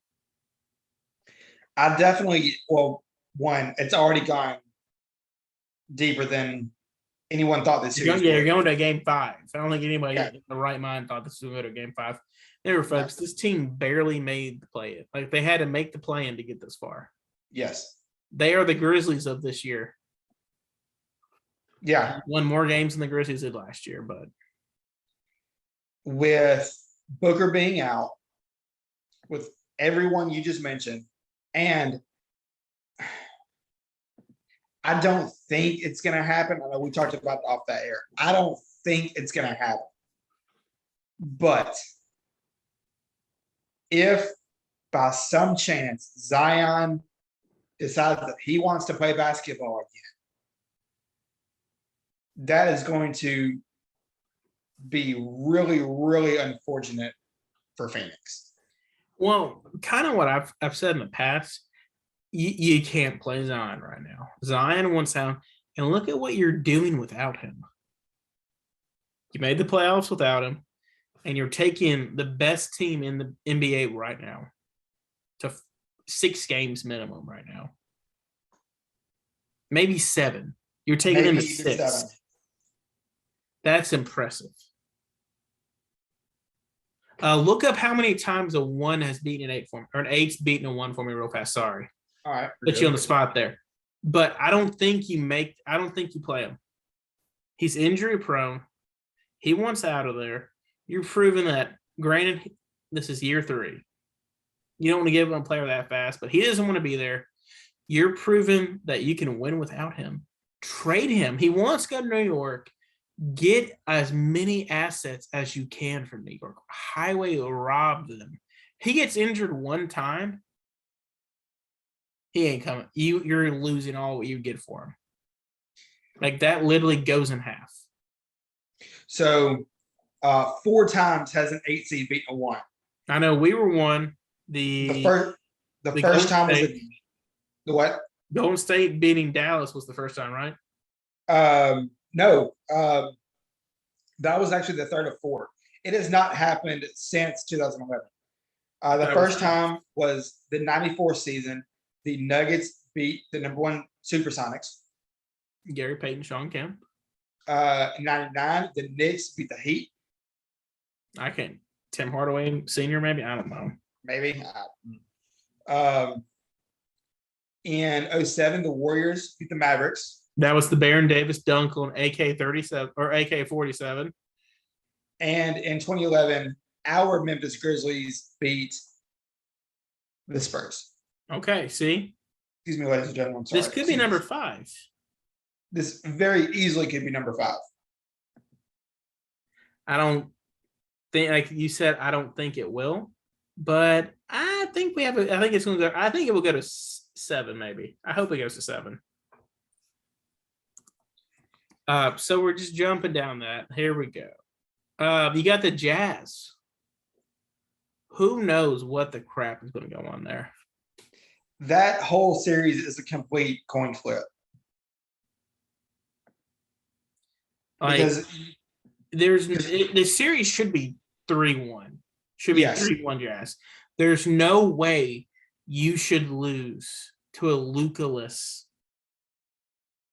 I definitely, one, it's already gone deeper than anyone thought this series. You're going to game 5. I don't think anybody in the right mind thought this was going to go to game 5. Never, folks. This team barely made the play. Like they had to make the play-in to get this far. Yes. They are the Grizzlies of this year. Yeah. Won more games than the Grizzlies did last year, but with Booker being out, with everyone you just mentioned, and I don't think it's going to happen. I know we talked about it off that air. I don't think it's going to happen. But if by some chance Zion decides that he wants to play basketball again, that is going to be really, really unfortunate for Phoenix. Well, kind of what I've said in the past, you can't play Zion right now. Zion wants out, and look at what you're doing without him. You made the playoffs without him, and you're taking the best team in the NBA right now to 6 games minimum right now. Maybe 7. You're taking them to 6. 7. That's impressive. Look up how many times a 1 has beaten an 8 for me, or an 8's beaten a 1 for me real fast. Sorry. All right. Put you on the spot there. But I don't think you play him. He's injury prone. He wants out of there. You're proving that, granted, this is year 3. You don't want to give him a player that fast, but he doesn't want to be there. You're proving that you can win without him. Trade him. He wants to go to New York. Get as many assets as you can from New York. Highway rob them. He gets injured one time, he ain't coming. You're losing all what you get for him. Like that literally goes in half. So 4 times has an 8 seed beaten a 1. I know we were 1. The first time was the what? Golden State beating Dallas was the first time, right? No, that was actually the 3rd of 4. It has not happened since 2011. The first time was the 94 season. The Nuggets beat the number 1 Supersonics. Gary Payton, Sean Kemp. 99, the Knicks beat the Heat. I can't. Tim Hardaway Sr., maybe? I don't know. Maybe. In 07, the Warriors beat the Mavericks. That was the Baron Davis dunk on AK-37 or AK-47. And in 2011, our Memphis Grizzlies beat the Spurs. Okay, see? Excuse me, ladies and gentlemen. I'm sorry. This could be number 5. This very easily could be number 5. I don't think, like you said, I don't think it will. But I think I think it's going to go. I think it will go to 7, maybe. I hope it goes to 7. So we're just jumping down that. Here we go. You got the Jazz. Who knows what the crap is going to go on there? That whole series is a complete coin flip. Because the series should be 3-1. Should be 3-1 Jazz. There's no way you should lose to a Luka-less.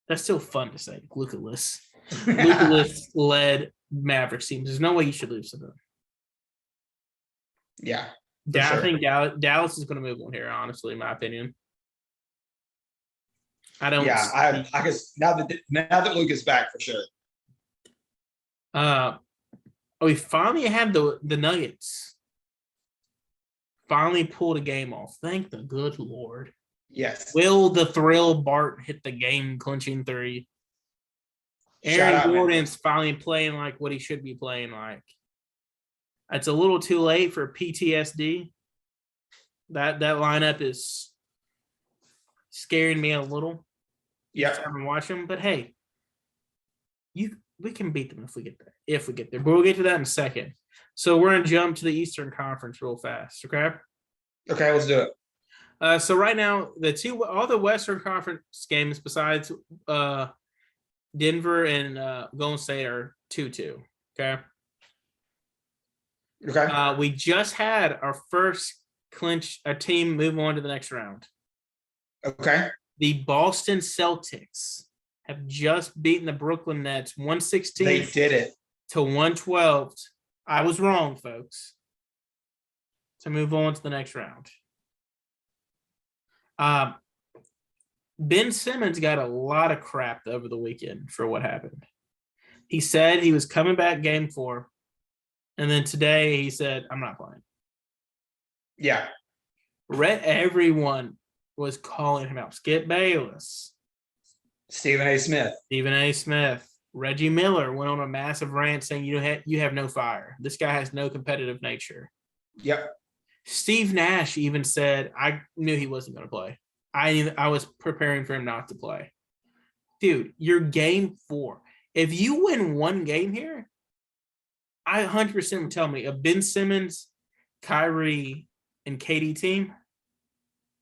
That's still fun to say, Luka-less. Luka-less led Mavericks teams. There's no way you should lose to them. Yeah. sure. I think Dallas is going to move on here, honestly, in my opinion. I don't. Yeah, I guess now that Luke is back for sure. We finally had the Nuggets finally pulled a game off. Thank the good Lord. Yes. Will the Thrill Bart hit the game clinching three? Aaron Gordon's finally playing like what he should be playing like. It's a little too late for PTSD. That lineup is scaring me a little. Yeah, I'm watching, but hey, we can beat them if we get there. But we'll get to that in a second. So we're gonna jump to the Eastern Conference real fast. Okay. Okay, let's do it. So right now, all the Western Conference games besides Denver and Golden State are 2-2. Okay. Okay. We just had our first a team move on to the next round. Okay. The Boston Celtics have just beaten the Brooklyn Nets 116. They did it to 112. I was wrong, folks. To move on to the next round. Ben Simmons got a lot of crap over the weekend for what happened. He said he was coming back game 4. And then today he said, I'm not playing. Yeah. Everyone was calling him out. Skip Bayless. Stephen A. Smith. Reggie Miller went on a massive rant saying you have no fire. This guy has no competitive nature. Yep. Steve Nash even said, I knew he wasn't going to play. I was preparing for him not to play. Dude, you're game 4. If you win one game here, I 100% would tell me a Ben Simmons, Kyrie, and KD team,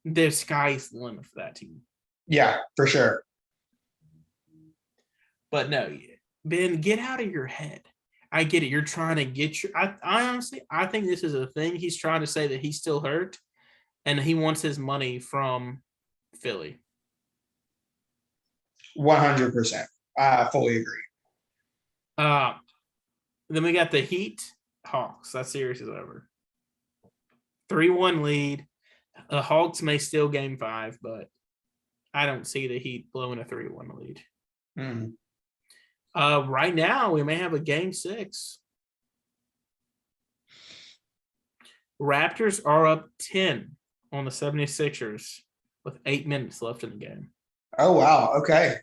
the sky's the limit for that team. Yeah, for sure. But no, Ben, get out of your head. I get it. You're trying to get your. I honestly, I think this is a thing. He's trying to say that he's still hurt, and he wants his money from Philly. 100%. I fully agree. Then we got the Heat Hawks. That series is over. 3-1 lead. The Hawks may steal game 5, but I don't see the Heat blowing a 3-1 lead. Mm. Right now, we may have a game 6. Raptors are up 10 on the 76ers with 8 minutes left in the game. Oh, wow. Okay.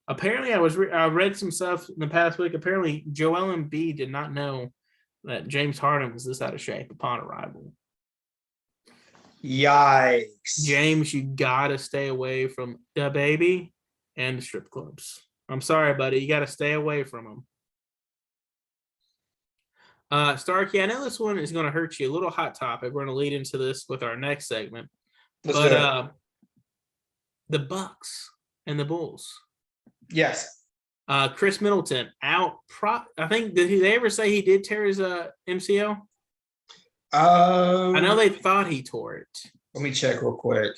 Apparently, I read some stuff in the past week. Apparently, Joel Embiid did not know that James Harden was this out of shape upon arrival. Yikes. James, you got to stay away from the baby and the strip clubs. I'm sorry, buddy. You got to stay away from them. Starkey, I know this one is going to hurt you. A little hot topic. We're going to lead into this with our next segment. Let's do it. The Bucks and the Bulls. Yes. Chris Middleton out. I think, did they ever say he did tear his MCL? I know they thought he tore it. Let me check real quick.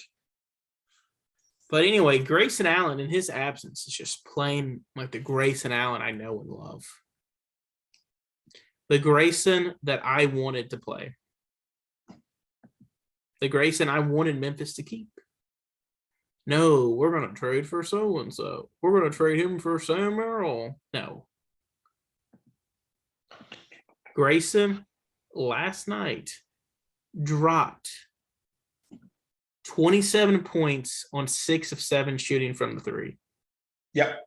But anyway, Grayson Allen in his absence is just playing like the Grayson Allen I know and love. The Grayson that I wanted to play. The Grayson I wanted Memphis to keep. No, we're going to trade for so-and-so. We're going to trade him for Sam Merrill. No. Grayson last night dropped 27 points on 6 of 7 shooting from the 3. Yep.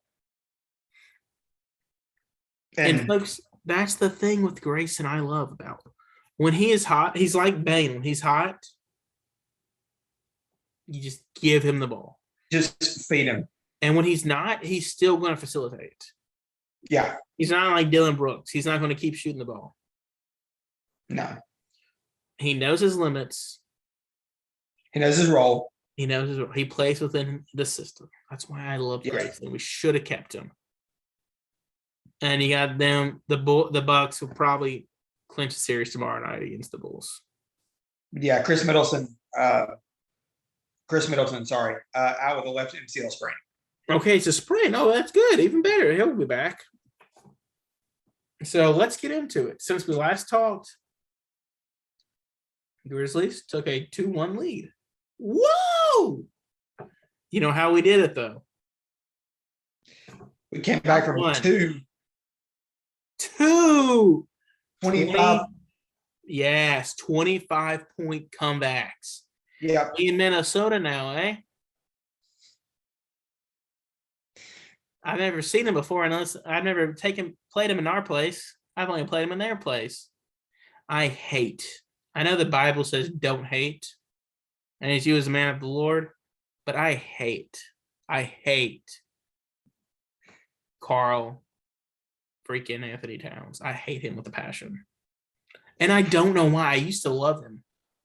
And folks, that's the thing with Grayson I love about him. When he is hot, he's like Bane. When he's hot, you just give him the ball. Just feed him. And when he's not, he's still going to facilitate. Yeah. He's not like Dylan Brooks. He's not going to keep shooting the ball. No. He knows his limits. He knows his role. He knows his role. He plays within the system. That's why I love Grayson. We should have kept him. And you got them. The Bucks will probably clinch the series tomorrow night against the Bulls. Yeah, Chris Middleton, out with a left MCL sprain. Okay, it's a sprain. Oh, that's good. Even better. He'll be back. So let's get into it. Since we last talked, Grizzlies took a 2-1 lead. Whoa! You know how we did it, though? We came back from One. two. 25. 20. Yes, 25-point comebacks. Yeah. We in Minnesota now, eh? I've never seen them before, unless I've never played them in our place. I've only played them in their place. I know the Bible says don't hate, and as you as a man of the Lord, but I hate Carl freaking Anthony Towns. I hate him with a passion. And I don't know why. I used to love him.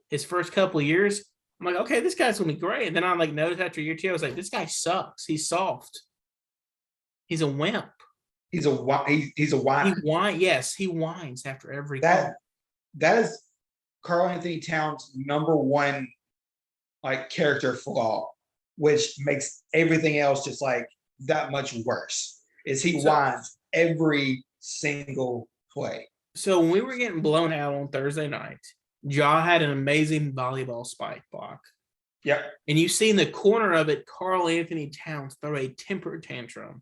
His first couple of years, I'm like, okay, this guy's gonna be great. And then I noticed after year 2, I was like, this guy sucks. He's soft. He's a wimp. He's a whiner. He whines after every that is Carl Anthony Towns' number one character flaw, which makes everything else just that much worse. Is he whines every single play. So when we were getting blown out on Thursday night, Ja had an amazing volleyball spike block. Yep. And you see in the corner of it, Carl Anthony Towns throw a temper tantrum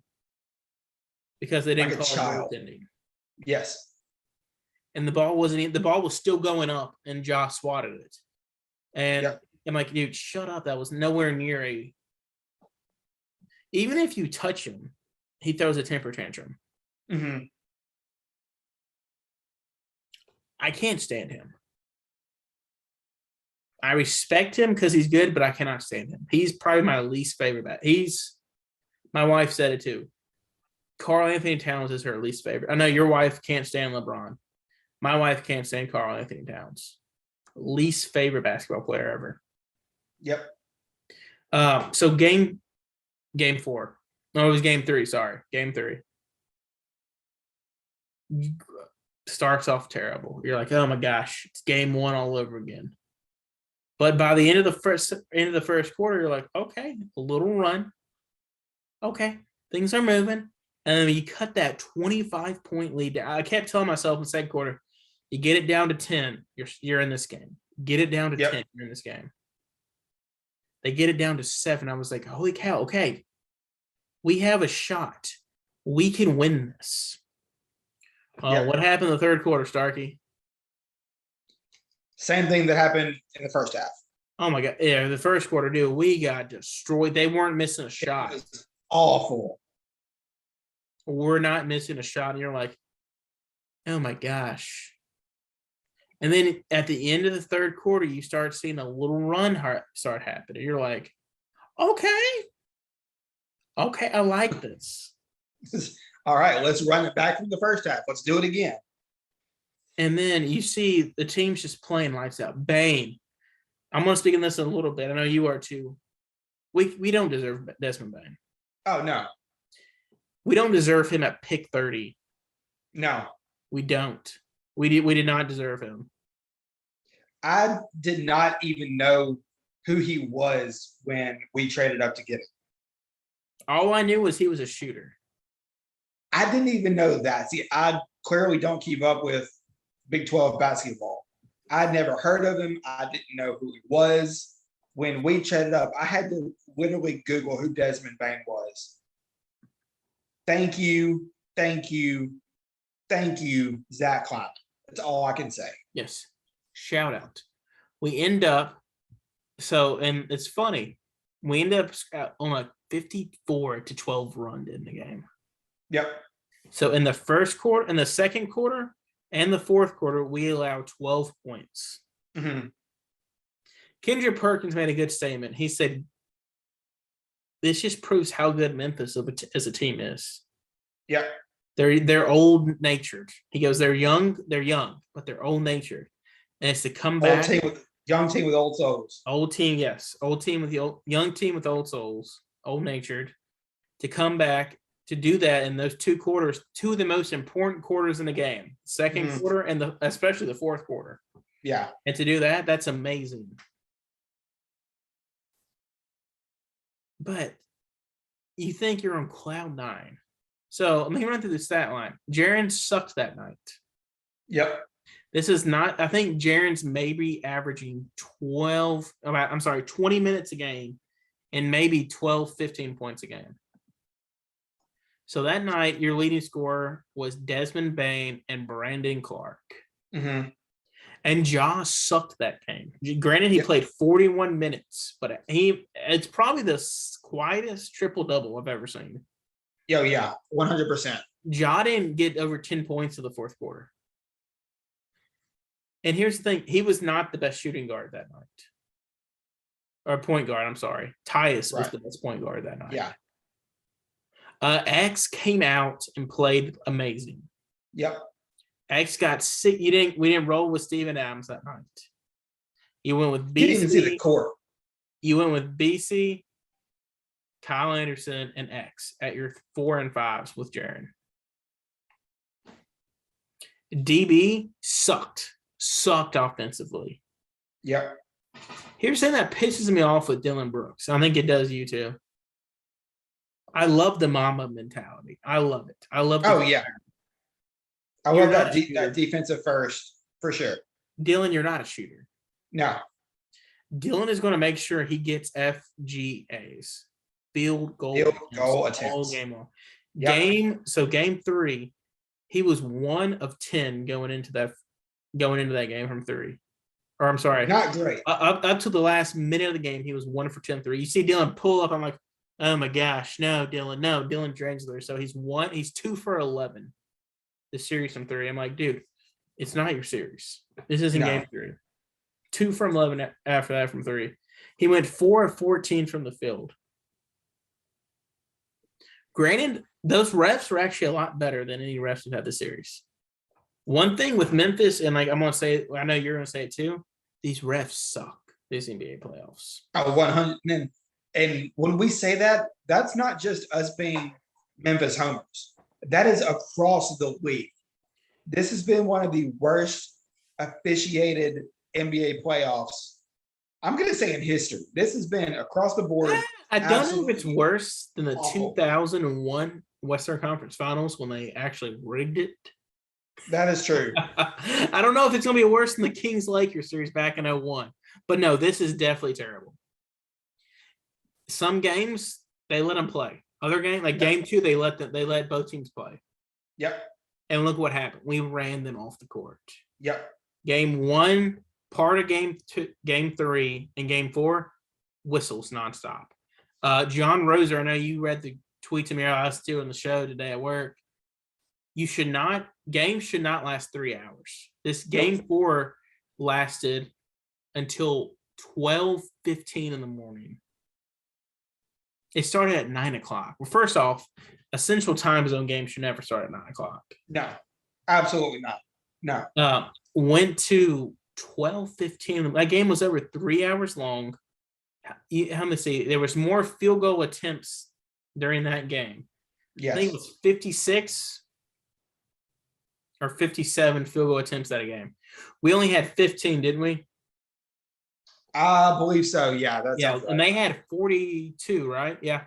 because they didn't call it goaltending. Yes. And the ball was still going up, and Ja swatted it. And I'm like, dude, shut up. That was nowhere near even if you touch him, he throws a temper tantrum. Mm-hmm. I can't stand him. I respect him because he's good, but I cannot stand him. He's probably my least favorite. My wife said it too. Carl Anthony Towns is her least favorite. I know your wife can't stand LeBron. My wife can't stand Carl Anthony Towns. Least favorite basketball player ever. Yep. So game 4. No, it was game 3. Sorry. Game 3. Starts off terrible. You're like, oh my gosh, it's game 1 all over again. But by the end of the first quarter, you're like, okay, a little run. Okay, things are moving. And then you cut that 25-point lead down. I kept telling myself in the second quarter, you get it down to 10, you're in this game. Get it down to 10, you're in this game. They get it down to 7. I was like, holy cow, okay. We have a shot. We can win this. What happened in the third quarter, Starkey? Same thing that happened in the first half. Oh my God. Yeah, the first quarter, dude, we got destroyed. They weren't missing a shot. It was awful. We're not missing a shot. And you're like, oh my gosh. And then at the end of the third quarter, you start seeing a little run start happening. You're like, okay, I like this. All right, let's run it back from the first half. Let's do it again. And then you see the team's just playing lights out. Bane. I'm going to speak in this in a little bit. I know you are too. We don't deserve Desmond Bane. Oh, no. We don't deserve him at pick 30. No. We don't. We did not deserve him. I did not even know who he was when we traded up to get him. All I knew was he was a shooter. I didn't even know that. See, I clearly don't keep up with Big 12 basketball. I'd never heard of him. I didn't know who he was. When we traded up, I had to literally Google who Desmond Bane was. Thank you, Zach Klein. That's all I can say. Yes. Shout out. We end up, and it's funny, we end up on a 54-12 run in the game. Yep. So in the first quarter, in the second quarter, and the fourth quarter, we allow 12 points. Mm-hmm. Kendra Perkins made a good statement. He said, this just proves how good Memphis as a team is. Yeah. They're old-natured. He goes, they're young, but they're old-natured. And it's to come back. Young team with old souls. Old team, yes. Young team with old souls, old-natured. To come back, to do that in those 2 quarters, 2 of the most important quarters in the game, second quarter and especially the fourth quarter. Yeah. And to do that, that's amazing. But you think you're on cloud 9. So let me run through the stat line. Jaren sucked that night. Yep. This is not, I think Jaren's maybe averaging 20 minutes a game and maybe 12, 15 points a game. So that night, your leading scorer was Desmond Bain and Brandon Clark. Mm-hmm. And Josh sucked that game. Granted, he played 41 minutes, but it's probably the quietest triple-double I've ever seen. Yo, yeah, 100%. Ja didn't get over 10 points in the fourth quarter. And here's the thing. He was not the best shooting guard that night. Or point guard, I'm sorry. Tyus was the best point guard that night. Yeah. X came out and played amazing. Yep. X got sick. We didn't roll with Steven Adams that night. You went with BC. You didn't even see the court. You went with BC, Kyle Anderson, and X at your 4 and 5s with Jaren. DB sucked offensively. Yep. Here's something that pisses me off with Dylan Brooks. I think it does you too. I love the Mamba mentality. I love it. I love. Yeah. I love that defensive first for sure. Dylan, you're not a shooter. No. Dylan is going to make sure he gets FGAs, field goal attempts all game long. Yep. Game 3, he was 1 of 10 going into that game from 3. Or I'm sorry, not great. Up to the last minute of the game, he was 1 for 10 3. You see Dylan pull up. I'm like, oh my gosh, no, Dylan, no, Dylan Drexler. So he's 2 for 11. The series from 3. I'm like, dude, it's not your series. This isn't game 3. 2 from 11 after that from 3. He went 4 of 14 from the field. Granted, those refs were actually a lot better than any refs who had the series. One thing with Memphis, and like I'm going to say it, I know you're going to say it too, these refs suck this NBA playoffs. Oh, 100. And when we say that, that's not just us being Memphis homers. That is across the league. This has been one of the worst officiated NBA playoffs, I'm going to say, in history. This has been across the board. I don't know if it's worse than the 2001 Western Conference Finals when they actually rigged it. That is true. I don't know if it's going to be worse than the Kings-Lakers series back in 2001. But no, this is definitely terrible. Some games, they let them play. Other games, like game 2, they let both teams play. Yep. And look what happened. We ran them off the court. Yep. Game 1, part of game 2, game 3, and game 4, whistles nonstop. John Roser, I know you read the tweet to me I was doing the show today at work. Games should not last 3 hours. This game 4 lasted until 12:15 in the morning. It started at 9 o'clock. Well, first off, a Central Time Zone game should never start at 9 o'clock. No, absolutely not. No. Went to 12:15. That game was over 3 hours long. Let me see. There was more field goal attempts during that game. Yes. I think it was 56 or 57 field goal attempts that game. We only had 15, didn't we? I believe so. Yeah. And they had 42, right? Yeah.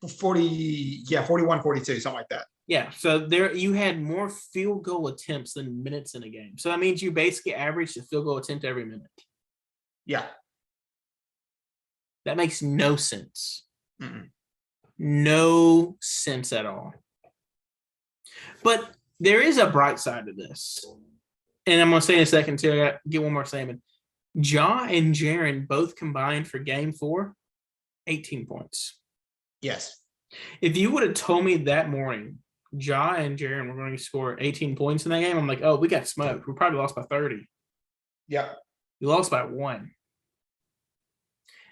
41, 42, something like that. Yeah. So there you had more field goal attempts than minutes in a game. So that means you basically averaged a field goal attempt every minute. Yeah. That makes no sense. Mm-mm. No sense at all. But there is a bright side to this. And I'm going to say in a second, too. I got to get one more statement. Ja and Jaren both combined for game 4, 18 points. Yes. If you would have told me that morning, Ja and Jaren were going to score 18 points in that game, I'm like, oh, we got smoked. We probably lost by 30. Yeah. We lost by 1.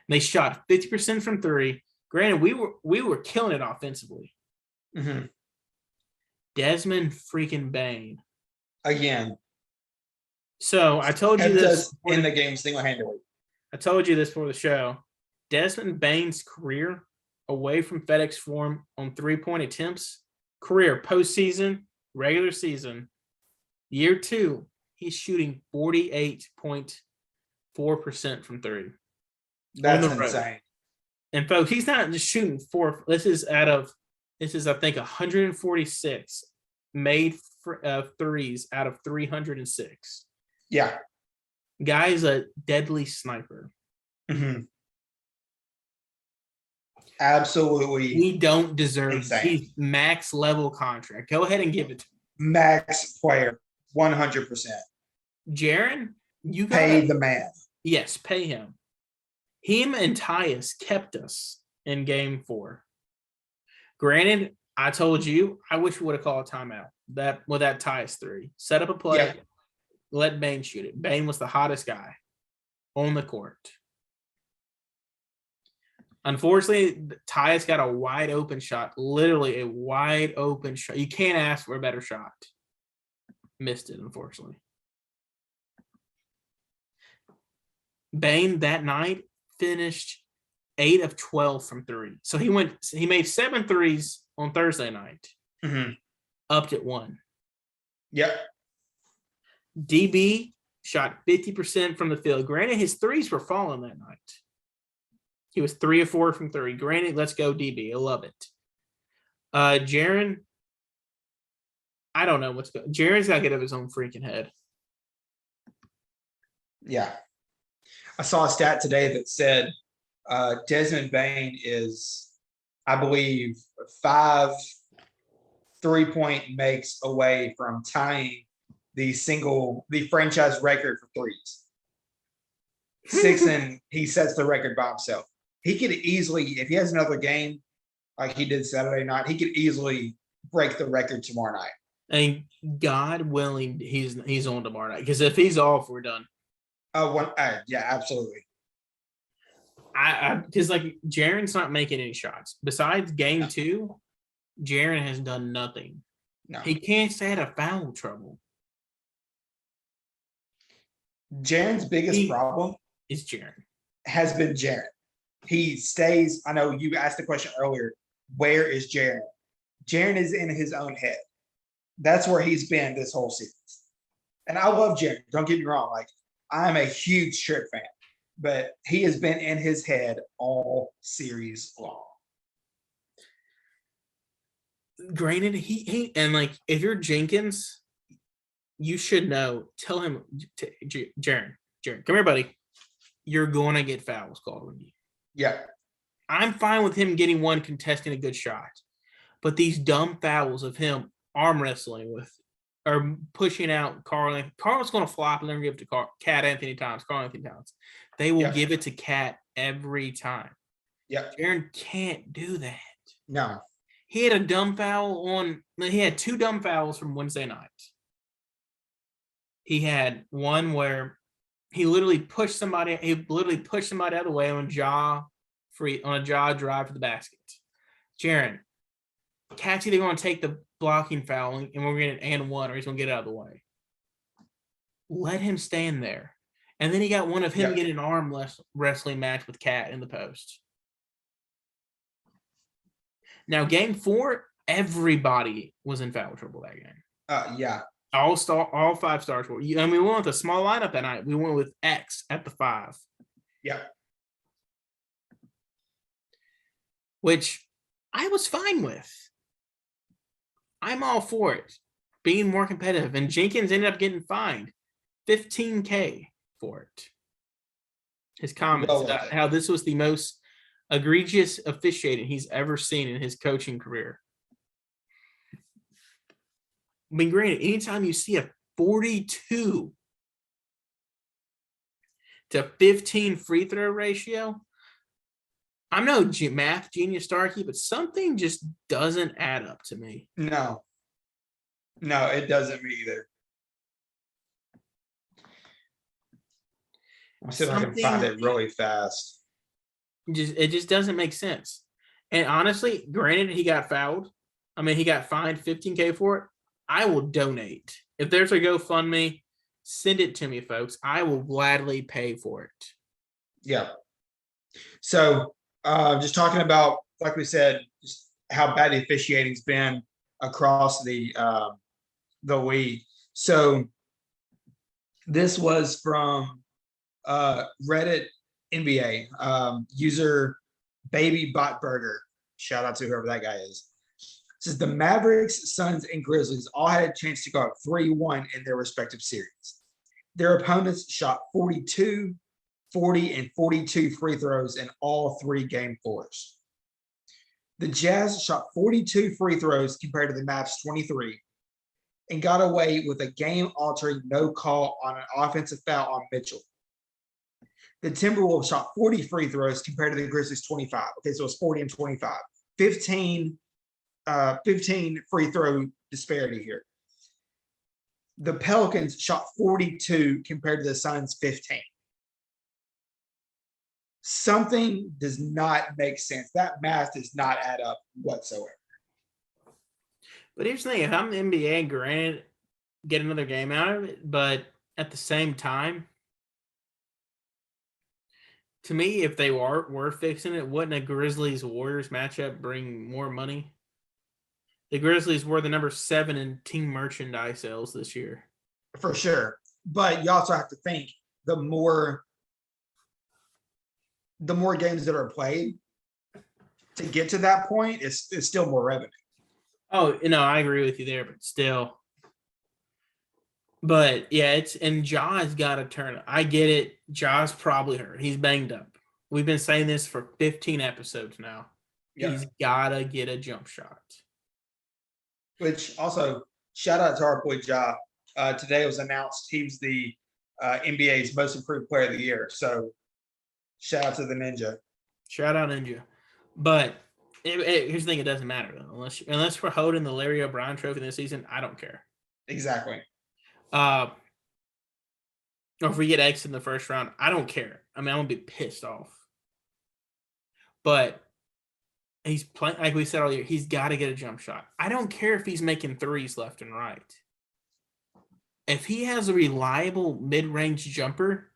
They shot 50% from 3. Granted, we were killing it offensively. Mm-hmm. Desmond freaking Bain. Again. So I told you this in the game single-handedly. I told you this before the show. Desmond Bain's career away from FedEx Forum on 3-point attempts, career postseason, regular season, year 2, he's shooting 48.4% from 3. That's insane. And folks, he's not just shooting 4. This is I think 146 made threes out of 306. Yeah. Guy is a deadly sniper. Mm-hmm. Absolutely We don't deserve insane. He's max level contract. Go ahead and give it to him. Max player, 100%. Jaron, you got Pay the man. Yes, pay him. Him and Tyus kept us in game 4. Granted, I told you, I wish we would have called a timeout. That Tyus 3. Set up a play, Yeah. let Bane shoot it. Bane was the hottest guy on the court. Unfortunately, Tyus got a wide open shot, literally a wide open shot. You can't ask for a better shot. Missed it, unfortunately. Bane that night finished 8 of 12 from 3. So he made 7 threes on Thursday night. Mm-hmm. Upped at 1. Yep. DB shot 50% from the field. Granted, his threes were falling that night. He was 3 of 4 from 3. Granted, let's go DB. I love it. Jaron, I don't know what's going. Jaron's got to get up his own freaking head. Yeah. I saw a stat today that said Desmond Bane is, I believe, 5 3-point makes away from tying the franchise record for threes. 6, and he sets the record by himself. He could easily, if he has another game like he did Saturday night, he could easily break the record tomorrow night. And God willing, he's on tomorrow night. Because if he's off, we're done. Yeah, absolutely. Because like Jaron's not making any shots. Besides game 2, Jaron has done nothing. No. He can't stay out of foul trouble. Jaron's biggest problem is Jaron. Has been Jaron. He stays. I know you asked the question earlier. Where is Jaron? Jaron is in his own head. That's where he's been this whole season. And I love Jaron. Don't get me wrong. Like, I'm a huge Trick fan, but he has been in his head all series long. Granted, he and like if you're Jenkins, you should know. Tell him, Jaron, come here, buddy. You're going to get fouls called on you. Yeah. I'm fine with him getting one contesting a good shot. But these dumb fouls of him arm wrestling with or pushing out Carl. Carl's going to flop and then give it to Cat Anthony Towns. They will give it to Cat every time. Yeah. Jaron can't do that. No. He had a dumb foul he had 2 dumb fouls from Wednesday night. He had one where he literally pushed somebody out of the way on a jaw drive to the basket. Jaron, Cat's either going to take the blocking foul and we're going to and 1, or he's going to get out of the way. Let him stand there. And then he got one of him getting an arm wrestling match with Cat in the post. Now, game 4, everybody was in foul trouble that game. Yeah. All 5 stars were. We went with a small lineup that night. We went with X at the 5. Yeah. Which I was fine with. I'm all for it. Being more competitive. And Jenkins ended up getting fined $15,000 for it. His comments about how this was the most egregious officiating he's ever seen in his coaching career. I mean, granted, anytime you see a 42 to 15 free throw ratio, I'm no math genius, Starkey, but something just doesn't add up to me. No, it doesn't me either. I'll see if I can find it really fast. It just doesn't make sense. And honestly, granted, he got fouled. I mean, he got fined $15,000 for it. I will donate. If there's a GoFundMe, send it to me, folks. I will gladly pay for it. Yeah. So just talking about, like we said, just how bad the officiating's been across the league. So this was from Reddit NBA user Baby Botburger. Shout out to whoever that guy is. It says the Mavericks, Suns, and Grizzlies all had a chance to go up 3-1 in their respective series. Their opponents shot 42, 40, and 42 free throws in all 3 game 4s. The Jazz shot 42 free throws compared to the Mavs 23 and got away with a game-altering no call on an offensive foul on Mitchell. The Timberwolves shot 40 free throws compared to the Grizzlies 25. Okay, so it's 40 and 25. 15 free throw disparity here. The Pelicans shot 42 compared to the Suns 15. Something does not make sense. That math does not add up whatsoever. But here's the thing: if I'm the NBA, granted, get another game out of it, but at the same time, to me, if they were fixing it, wouldn't a Grizzlies Warriors matchup bring more money? The Grizzlies were the number 7 in team merchandise sales this year. For sure. But you also have to think the more games that are played to get to that point, it's still more revenue. Oh, I agree with you there, but still. But yeah, Ja's got to turn. I get it. Ja's probably hurt. He's banged up. We've been saying this for 15 episodes now. Yep. He's got to get a jump shot. Which also, shout out to our boy Ja. Today it was announced he was the NBA's most improved player of the year. So shout out to the Ninja. Shout out Ninja. But here's the thing: it doesn't matter though. Unless we're holding the Larry O'Brien Trophy this season, I don't care. Exactly. Or if we get X in the first round, I don't care. I mean, I'm gonna be pissed off. But he's playing, like we said earlier, he's got to get a jump shot. I don't care if he's making threes left and right. If he has a reliable mid-range jumper,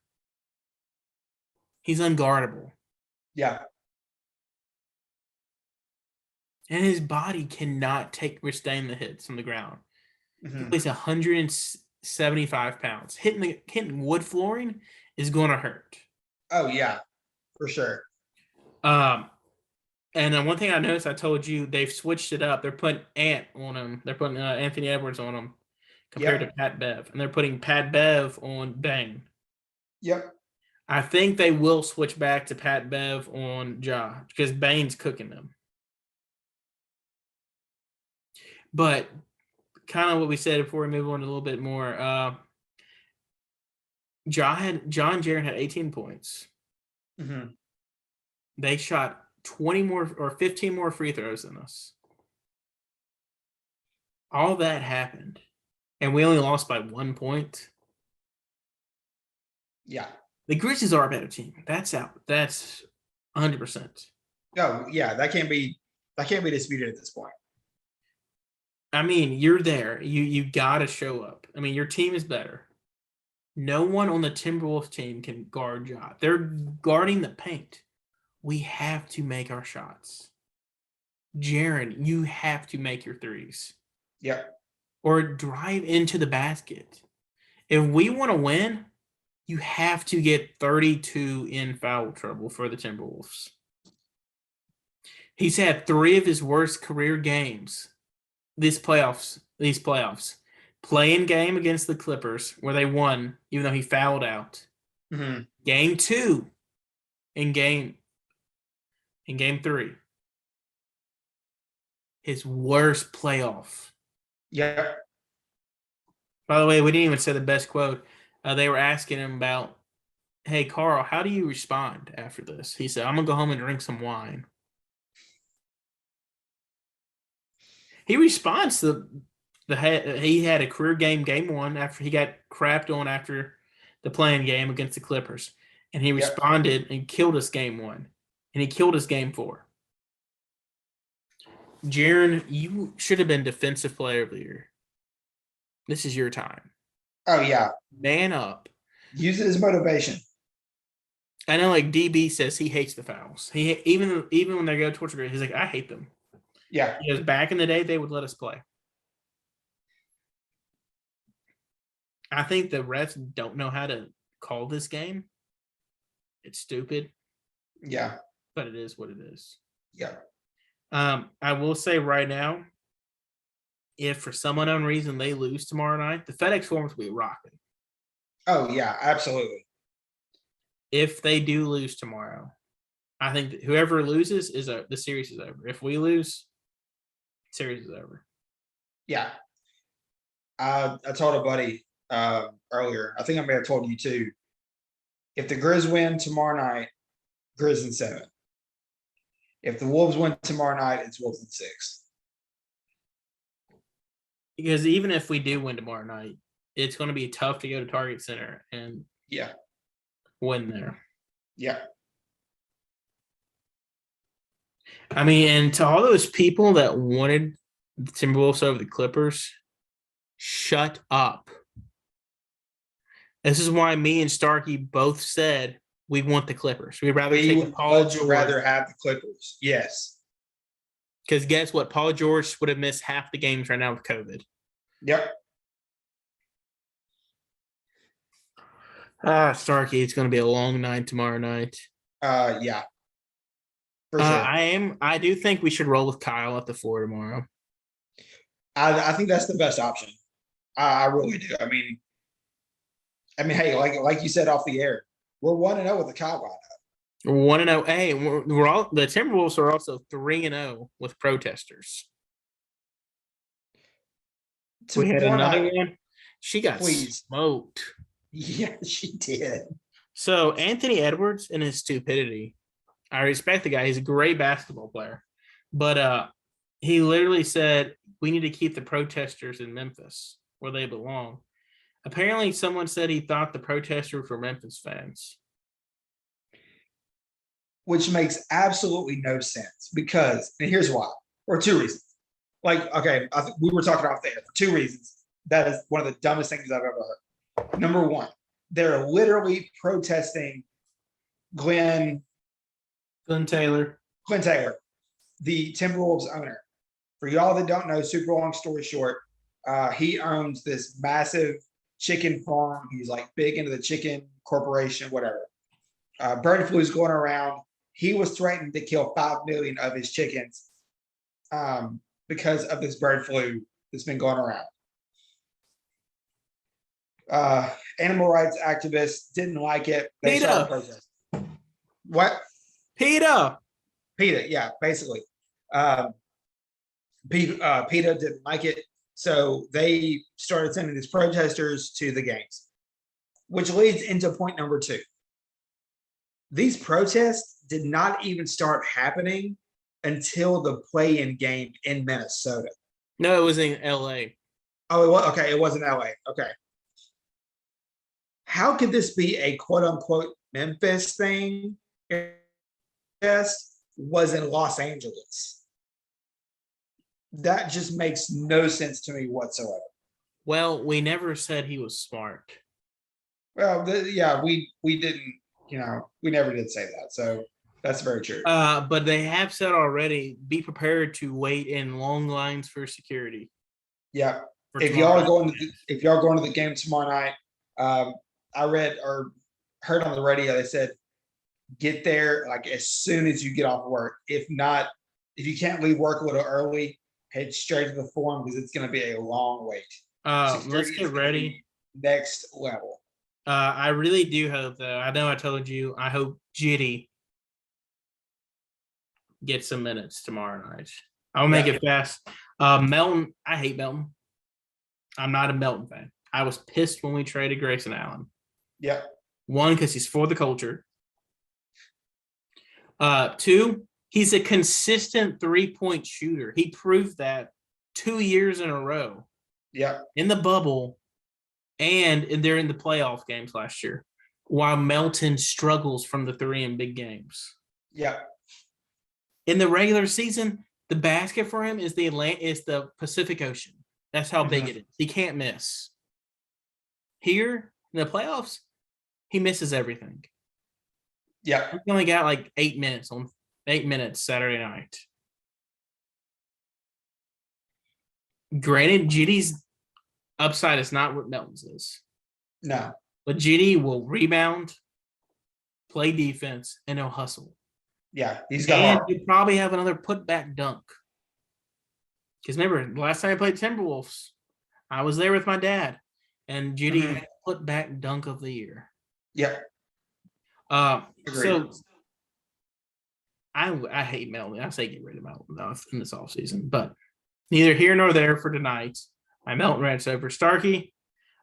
he's unguardable. Yeah. And his body cannot withstand the hits from the ground. Mm-hmm. He weighs 175 pounds. Hitting wood flooring is going to hurt. Oh, yeah, for sure. And one thing I noticed, I told you, they've switched it up. They're putting Ant on him. They're putting Anthony Edwards on him compared to Pat Bev. And they're putting Pat Bev on Bang. Yep. I think they will switch back to Pat Bev on Ja because Bane's cooking them. But kind of what we said before we move on a little bit more, John Jaren had 18 points. Mm-hmm. They shot 20 more or 15 more free throws than us. All that happened, and we only lost by 1 point. Yeah. The Grizzlies are a better team. That's out. That's 100%. Oh, yeah, that can't be disputed at this point. I mean, you're there. You got to show up. I mean, your team is better. No one on the Timberwolves team can guard Ja. They're guarding the paint. We have to make our shots. Jaren, you have to make your threes. Yep. Or drive into the basket. If we want to win, you have to get 32 in foul trouble for the Timberwolves. He's had 3 of his worst career games these playoffs. Playing game against the Clippers where they won, even though he fouled out. Mm-hmm. Game 2 in game 3. His worst playoff. Yeah. By the way, we didn't even say the best quote. They were asking him about, hey, Carl, how do you respond after this? He said, I'm going to go home and drink some wine. He responds to he had a career game 1 after he got crapped on after the playing game against the Clippers. And he responded and killed us game 1. And he killed us game 4. Jaren, you should have been defensive player of the year. This is your time. Oh, yeah. Man up. Use it as motivation. I know, like DB says he hates the fouls. He even when they go towards the he's like, I hate them. Yeah. Because back in the day, they would let us play. I think the refs don't know how to call this game. It's stupid. Yeah. But it is what it is. Yeah. I will say right now, if for some unknown reason they lose tomorrow night, the FedEx Forum will be rocking. Oh yeah, absolutely. If they do lose tomorrow, I think that whoever loses the series is over. If we lose, series is over. Yeah. I told a buddy earlier. I think I may have told you too. If the Grizz win tomorrow night, Grizz in 7. If the Wolves win tomorrow night, it's Wolves in 6. Because even if we do win tomorrow night, it's going to be tough to go to Target Center and win there. Yeah. I mean, and to all those people that wanted the Timberwolves over the Clippers, shut up. This is why me and Starkey both said we want the Clippers. We'd rather take Paul George. Rather have the Clippers. Yes. Because guess what? Paul George would have missed half the games right now with COVID. Yep. Starkey, it's going to be a long night tomorrow night. Yeah. For sure. I do think we should roll with Kyle at the 4 tomorrow. I think that's the best option. I really do. I mean, hey, like you said off the air, we're 1-0 with the Kyle lineup. We're 1-0. Hey, we're all the Timberwolves are also 3-0 with protesters. We had another one. She got smoked. Yeah, she did. So Anthony Edwards and his stupidity. I respect the guy. He's a great basketball player. But he literally said, we need to keep the protesters in Memphis where they belong. Apparently, someone said he thought the protesters were Memphis fans. Which makes absolutely no sense because, and here's why, or 2 reasons. Like, okay, we were talking off the air for 2 reasons. That is one of the dumbest things I've ever heard. Number 1, they're literally protesting Glenn Taylor, the Timberwolves owner. For y'all that don't know, super long story short, he owns this massive chicken farm. He's like big into the chicken corporation, whatever. Bird flu is going around. He was threatened to kill 5 million of his chickens because of this bird flu that's been going around. Animal rights activists didn't like it. They started protesting. What? PETA, yeah, basically. PETA didn't like it, so they started sending these protesters to the games, which leads into point number 2. These protests did not even start happening until the play-in game in Minnesota. No, it was in LA. Oh, it was, okay. It was in LA. Okay. How could this be a quote-unquote Memphis thing? Was in Los Angeles. That just makes no sense to me whatsoever. Well, we never said he was smart. Well, we didn't, we never did say that. So that's very true. But they have said already, be prepared to wait in long lines for security. Yeah. If y'all are going to the game tomorrow night, I read or heard on the radio, they said, get there like as soon as you get off work. If not, if you can't leave work a little early, head straight to the forum because it's going to be a long wait. Let's get ready. Next level. I really do hope, though. I know I told you, I hope Jitty gets some minutes tomorrow night. I'll make it fast. Melton, I hate Melton. I'm not a Melton fan. I was pissed when we traded Grayson Allen. Yeah. 1, because he's for the culture. 2, he's a consistent 3-point shooter. He proved that 2 years in a row. Yeah. In the bubble and during the playoff games last year, while Melton struggles from the 3 in big games. Yeah. In the regular season, the basket for him is the Pacific Ocean. That's how big it is. He can't miss. Here in the playoffs, he misses everything. Yeah. He only got like 8 minutes Saturday night. Granted, Giddy's upside is not what Melton's is. No. But Giddy will rebound, play defense, and he'll hustle. Yeah, he's got heart. He'll probably have another putback dunk. Because remember, the last time I played Timberwolves, I was there with my dad. And Giddy put-back dunk of the year. Yep. So I hate Melton. I say get rid of Melton in this offseason, but neither here nor there for tonight. My Melton rant's over. Starkey,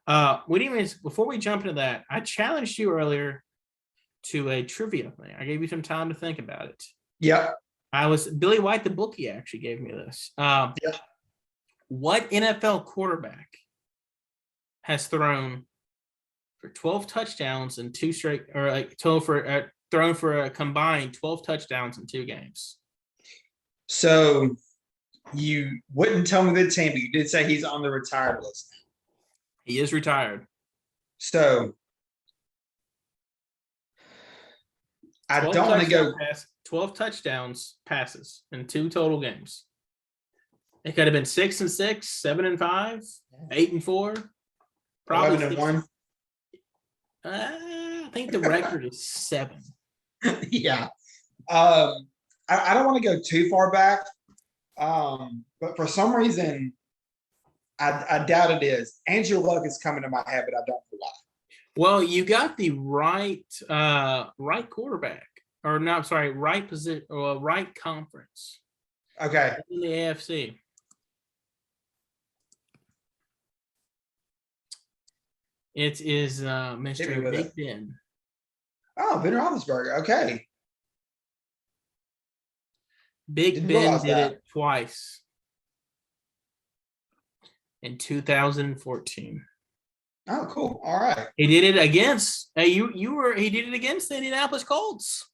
before we jump into that, I challenged you earlier to a trivia thing. I gave you some time to think about it. Yep. Billy White, the bookie, actually gave me this. Yep. What NFL quarterback has thrown for 12 touchdowns in two straight, or like thrown for a combined 12 touchdowns in 2 games? So you wouldn't tell me the team, but you did say he's on the retired list. He is retired. So I don't want to go 12 touchdowns passes in 2 total games. It could have been 6-6, 7-5, 8-4, probably 11-1. I think the record is 7. Yeah. I don't want to go too far back. But for some reason, I doubt it is. Andrew Luck is coming to my head, but I don't know why. Well, you got the right quarterback, or no, I'm sorry, right position or right conference. Okay. In the AFC. It is Mr. Big Ben. Oh, Ben Roethlisberger. Okay. Big Ben did it twice in 2014. Oh, cool. All right. He did it against he did it against the Indianapolis Colts.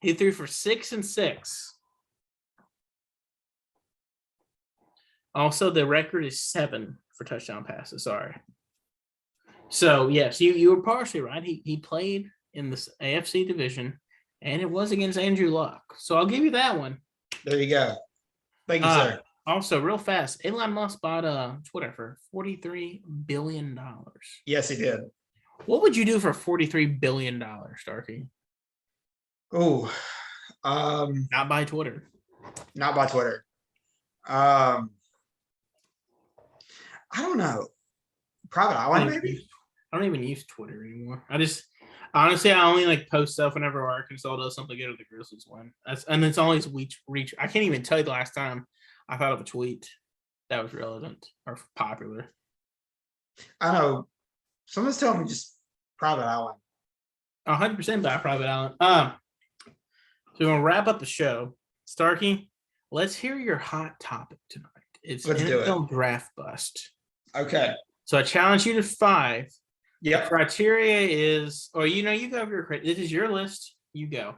He threw for 6-6. Also, the record is 7 for touchdown passes. Sorry. So yes, you were partially right. He played in the AFC division, and it was against Andrew Luck. So I'll give you that one. There you go. Thank you, sir. Also, real fast, Elon Musk bought Twitter for $43 billion. Yes, he did. What would you do for $43 billion, Starkey? Oh, not by Twitter. Not by Twitter. I don't know. Private island, maybe? I don't even use Twitter anymore. Honestly, I only like post stuff whenever Arkansas does something good or the Grizzlies win. And it's always reach. I can't even tell you the last time I thought of a tweet that was relevant or popular. I know. Someone's telling me just private island. 100% by private island. So we're gonna wrap up the show. Starkey, let's hear your hot topic tonight. It's NFL draft bust. Okay. So I challenge you to 5. Yeah. The criteria is, you go over your criteria. This is your list. You go.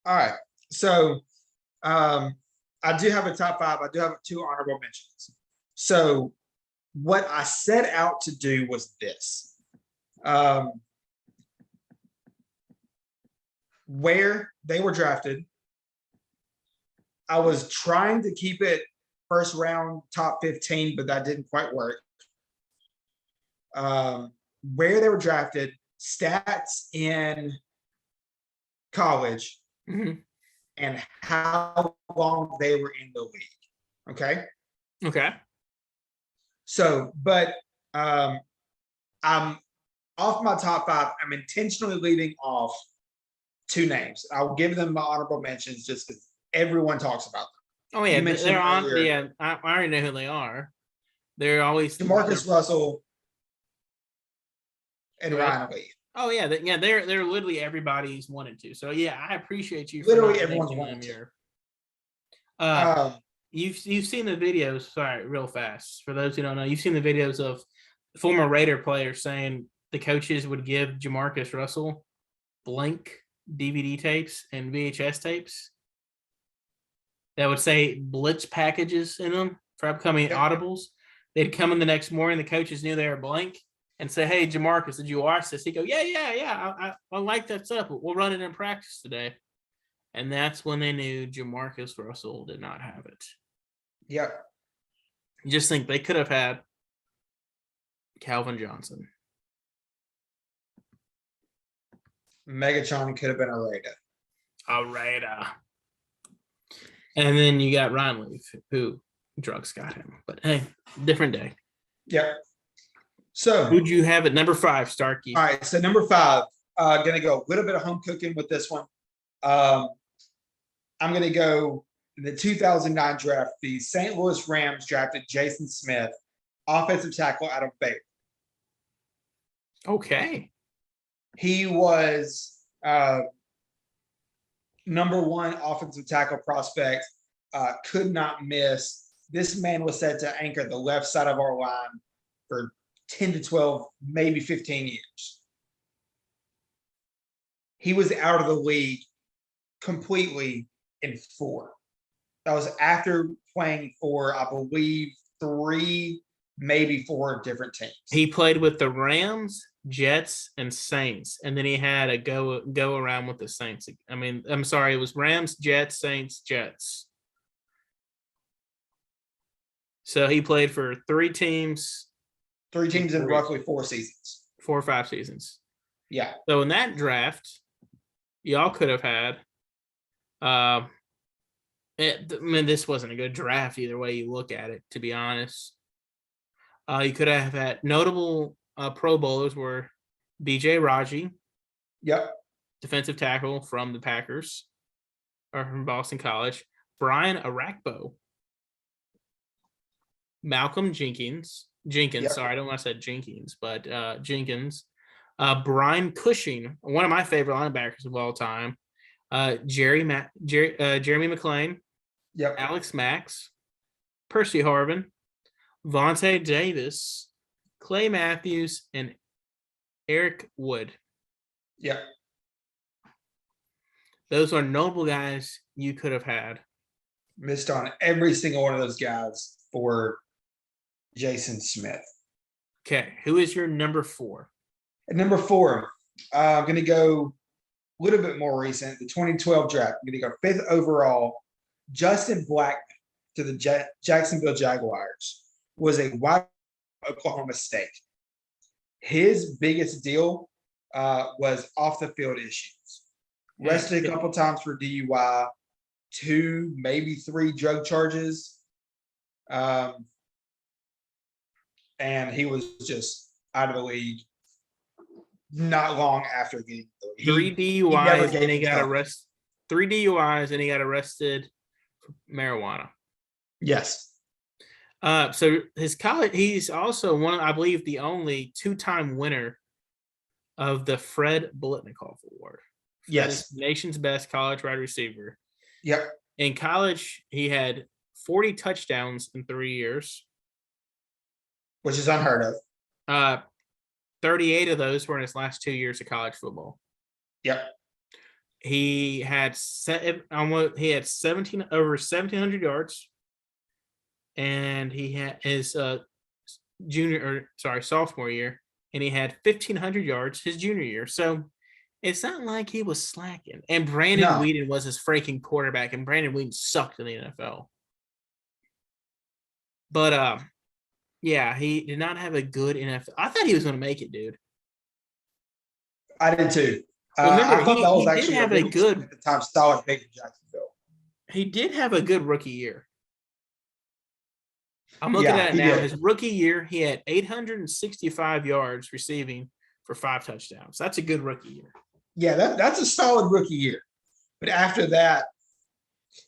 All right. So I do have a top 5. I do have 2 honorable mentions. So what I set out to do was this. Where they were drafted, I was trying to keep it first round top 15, but that didn't quite work. Where they were drafted, stats in college, and how long they were in the league. Okay. So, but I'm off my top 5. I'm intentionally leaving off 2 names. I'll give them my honorable mentions just because everyone talks about them. Oh yeah, they're on. Yeah, I already know who they are. They're always DeMarcus Russell and Ryan Lee. Oh yeah, they're literally everybody's 1 and 2. So yeah, I appreciate you. Literally everyone's 1 and 2. You've seen the videos. Sorry, real fast for those who don't know, you've seen the videos of former Raider players saying the coaches would give JaMarcus Russell blank DVD tapes and VHS tapes that would say blitz packages in them for upcoming audibles. They'd come in the next morning. The coaches knew they were blank and say, "Hey, JaMarcus, did you watch this?" He'd go, "Yeah. I like that stuff. We'll run it in practice today." And that's when they knew JaMarcus Russell did not have it. Yep. You just think they could have had Calvin Johnson. Megatron could have been a Raider. A Raider. And then you got Ryan Leaf, who drugs got him. But hey, different day. Yep. So, Who'd you have at number 5, Starkey? all right. So number 5, going to go a little bit of home cooking with this one. I'm going to go in the 2009 draft. The St. Louis Rams drafted Jason Smith, offensive tackle out of Baylor. Okay. He was number 1 offensive tackle prospect. Could not miss. This man was set to anchor the left side of our line for 10 to 12, maybe 15 years. He was out of the league completely in 4. That was after playing for, I believe, 3, maybe 4 different teams. He played with the Rams, Jets, and Saints, and then he had a go around with the Saints. I mean, I'm sorry, it was Rams, Jets, Saints, Jets. So he played for 3 teams. 3 teams in roughly 4 seasons. 4 or 5 seasons. Yeah. So in that draft, y'all could have had. This wasn't a good draft either way you look at it, to be honest. You could have had notable Pro Bowlers were B.J. Raji. Yep. Defensive tackle from the Packers, or from Boston College. Brian Arakpo. Malcolm Jenkins. Yep. Sorry, I don't want to say Jenkins, but Jenkins. Brian Cushing, one of my favorite linebackers of all time. Jeremy McClain. Yep. Alex Max. Percy Harvin. Vontae Davis. Clay Matthews, and Eric Wood. Yep. Those are notable guys you could have had. Missed on every single one of those guys for Jason Smith. Okay, who is your number 4? At number 4, I'm going to go a little bit more recent, the 2012 draft. I'm going to go 5th overall. Justin Blackman to the Jacksonville Jaguars was a wide Oklahoma State. His biggest deal was off the field issues. Rested a couple times for DUI, 2, maybe 3 drug charges. And he was just out of the league not long after getting the league. 3 DUIs and he got arrested. 3 DUIs and he got arrested for marijuana. Yes. So his college, he's also one, I believe, the only 2-time winner of the Fred Biletnikoff Award. Yes. Nation's best college wide receiver. Yep. In college, he had 40 touchdowns in 3 years. Which is unheard of. 38 of those were in his last 2 years of college football. Yep. He had 17 over 1,700 yards, and he had his sophomore year, and he had 1,500 yards his junior year. So it's not like he was slacking. And Brandon Weeden was his freaking quarterback, and Brandon Weeden sucked in the NFL. But yeah, he did not have a good NFL. I thought he was going to make it, dude. I did too. Remember, I thought that was actually have a good at the time solid pick in Jacksonville. He did have a good rookie year. I'm looking at it now. Did. His rookie year, he had 865 yards receiving for 5 touchdowns. That's a good rookie year. Yeah, that's a solid rookie year. But after that,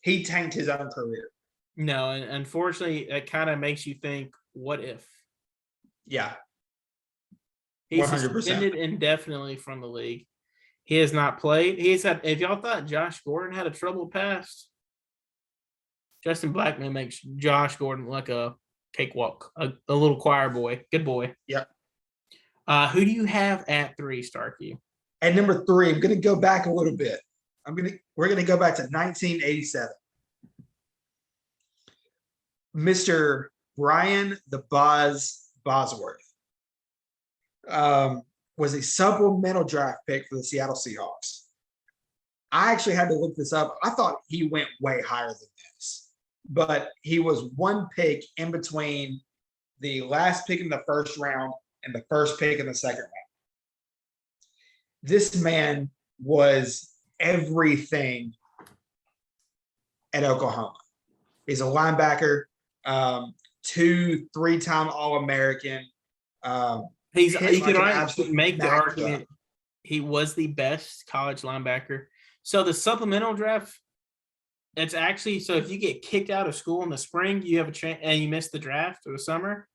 he tanked his own career. No, and unfortunately, it kind of makes you think, what if? Yeah. He's 100%. Suspended indefinitely from the league. He has not played. He's had. If y'all thought Josh Gordon had a troubled past, Justin Blackman makes Josh Gordon like a cakewalk, a little choir boy. Good boy. Yep. Who do you have at 3, Starkey? At number 3, I'm going to go back a little bit. We're going to go back to 1987. Mr. Brian the Boz Bosworth was a supplemental draft pick for the Seattle Seahawks. I actually had to look this up. I thought he went way higher than this, but he was 1 pick in between the last pick in the first round and the first pick in the second round. This man was everything at Oklahoma. He's a linebacker, 2, 3-time All-American, You hit could like an absolute make the Mack truck. argument he was the best college linebacker. So the supplemental draft, it's actually, so if you get kicked out of school in the spring, you have a chance, and you miss the draft or the summer,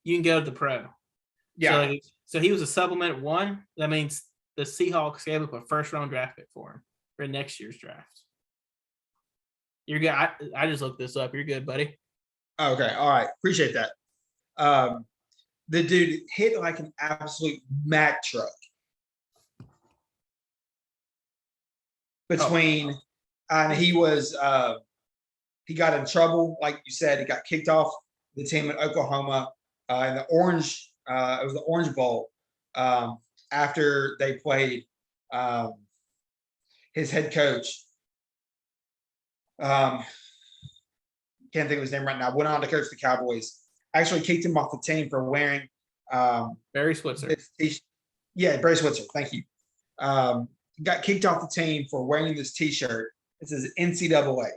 you can go to the pro. Yeah. So he was a supplement 1. That means the Seahawks gave up a first-round draft pick for him for next year's draft. You're good. I just looked this up. You're good, buddy. Okay. All right. Appreciate that. The dude hit like an absolute Mack truck. Between, and he got in trouble, like you said. He got kicked off the team in Oklahoma in the Orange. It was the Orange Bowl after they played his head coach. Can't think of his name right now. Went on to coach the Cowboys. Actually kicked him off the team for wearing Barry Switzer. Barry Switzer. Thank you. Got kicked off the team for wearing this T-shirt. It says NCAA.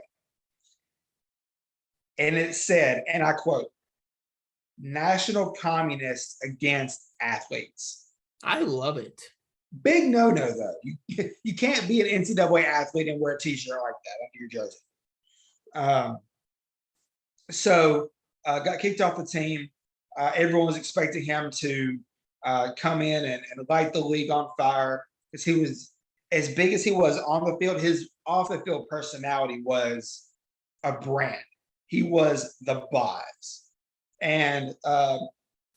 And it said, and I quote, "National Communists against athletes." I love it. Big no-no, though. You can't be an NCAA athlete and wear a T-shirt like that under your jersey. So got kicked off the team. Everyone was expecting him to come in and light the league on fire, because he was, as big as he was on the field, his off-the-field personality was a brand. He was the boss. And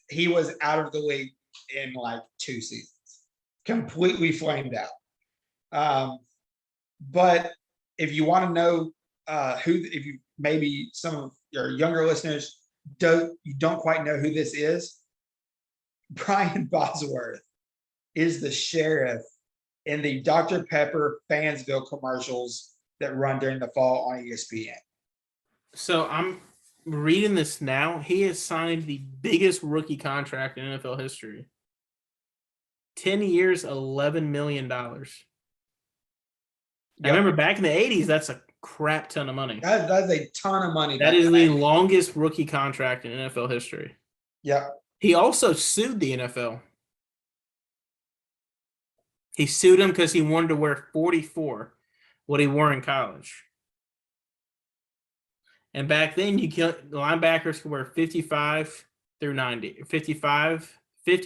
he was out of the league in like 2 seasons. Completely flamed out. But if you want to know if you, maybe some of your younger listeners don't quite know who this is, Brian Bosworth is the sheriff in the Dr. Pepper Fansville commercials that run during the fall on ESPN. So I'm reading this now. He has signed the biggest rookie contract in NFL history. 10 years, $11 million. Yep. I remember back in the 80s, that's a crap ton of money. That's a ton of money. That is the longest rookie contract in NFL history. Yeah. He also sued the NFL. He sued him because he wanted to wear 44, what he wore in college. And back then, linebackers could wear 55 through 90, 50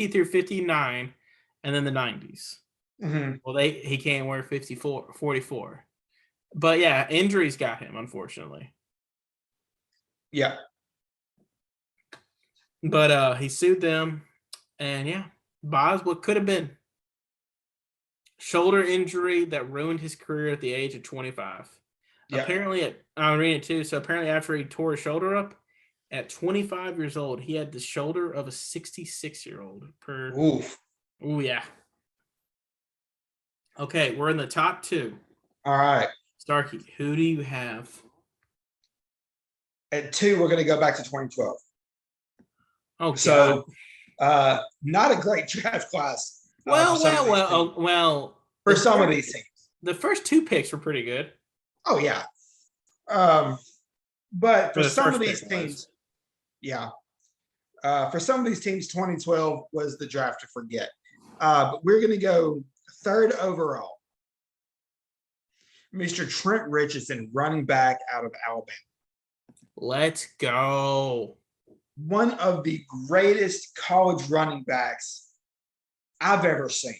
through 59, and then the 90s. Mm-hmm. Well, he can't wear 44. But yeah, injuries got him, unfortunately. Yeah. But he sued them, and yeah, what could have been shoulder injury that ruined his career at the age of 25. Yep. Apparently, I'm reading it too. So apparently, after he tore his shoulder up at 25 years old, he had the shoulder of a 66-year-old. Oof. Oh yeah. Okay, we're in the top 2. All right. Starkey, who do you have? At 2, we're going to go back to 2012. Oh, so not a great draft class. Well. For some of these teams, the first 2 picks were pretty good. Oh yeah. But for some of these teams, for some of these teams, 2012 was the draft to forget. But we're going to go 3rd overall. Mr. Trent Richardson, running back out of Alabama. Let's go. One of the greatest college running backs I've ever seen.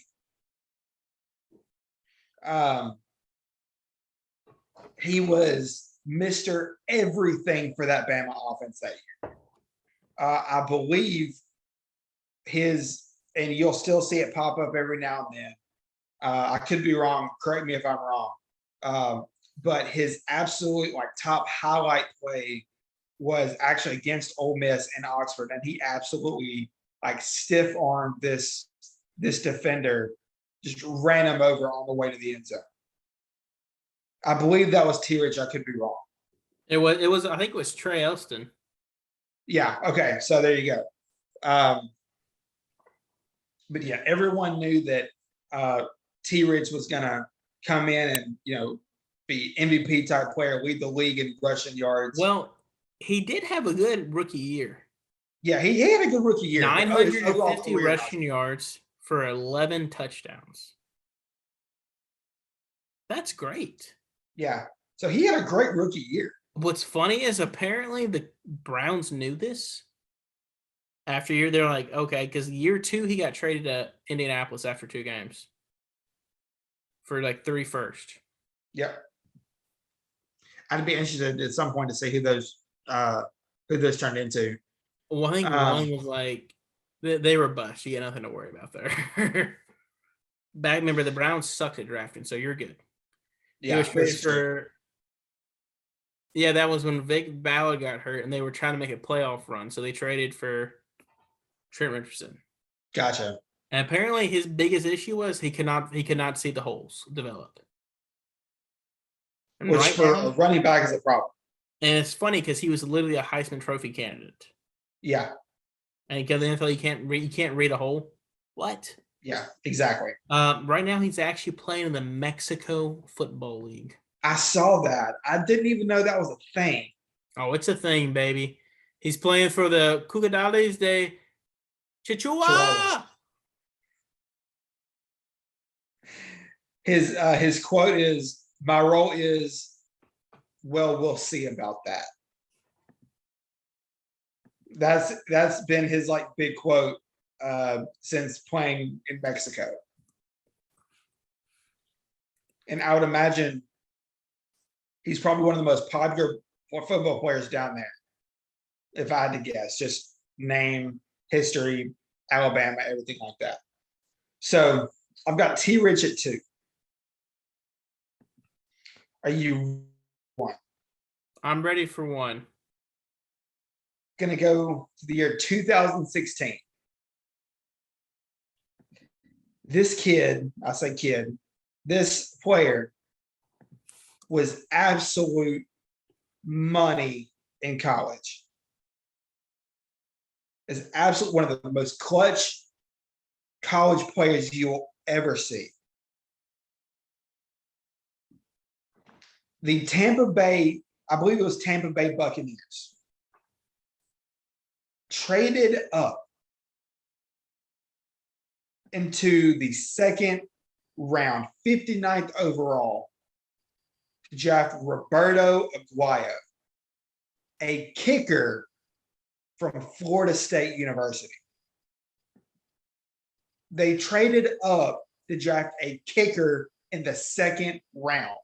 He was Mr. Everything for that Bama offense that year. I believe and you'll still see it pop up every now and then. I could be wrong. Correct me if I'm wrong. But his absolute top highlight play was actually against Ole Miss in Oxford, and he absolutely stiff armed this defender, just ran him over on the way to the end zone. I believe that was T-Rich. I could be wrong. It was. I think it was Trey Elston. Yeah. Okay. So there you go. But yeah, everyone knew that T-Rich was going to come in and be MVP type player, lead the league in rushing yards. Well, he did have a good rookie year. Yeah, he had a good rookie year. But his overall 950 career, rushing yards for 11 touchdowns. That's great. yeah. So he had a great rookie year. What's funny is apparently the Browns knew this. After year, they're like, okay, because year 2 he got traded to Indianapolis after 2 games for like 3 first. Yep. I'd be interested at some point to see who those turned into. Well, I think one was like they were bust. You got nothing to worry about there. Back, remember the Browns sucked at drafting, so you're good. He was traded for. Yeah, that was when Vic Ballard got hurt, and they were trying to make a playoff run, so they traded for Trent Richardson. Gotcha. And apparently, his biggest issue was he could not see the holes develop. And which for a running back is a problem. And it's funny because he was literally a Heisman Trophy candidate. Yeah. And because the NFL, you can't read a hole. What? Yeah, exactly. Right now, he's actually playing in the Mexico Football League. I saw that. I didn't even know that was a thing. Oh, it's a thing, baby. He's playing for the Cugadales de Chihuahua. His quote is, "My role is, well, we'll see about that." That's been his like big quote since playing in Mexico. And I would imagine he's probably one of the most popular football players down there. If I had to guess, just name, history, Alabama, everything like that. So I've got T Rich at 2. Are you 1? I'm ready for 1. Gonna go to the year 2016. This kid, I say kid, this player was absolute money in college. Is absolutely one of the most clutch college players you'll ever see. The Tampa Bay, I believe it was Tampa Bay Buccaneers, traded up into the second round, 59th overall, to draft Roberto Aguayo, a kicker from Florida State University. They traded up to draft a kicker in the second round.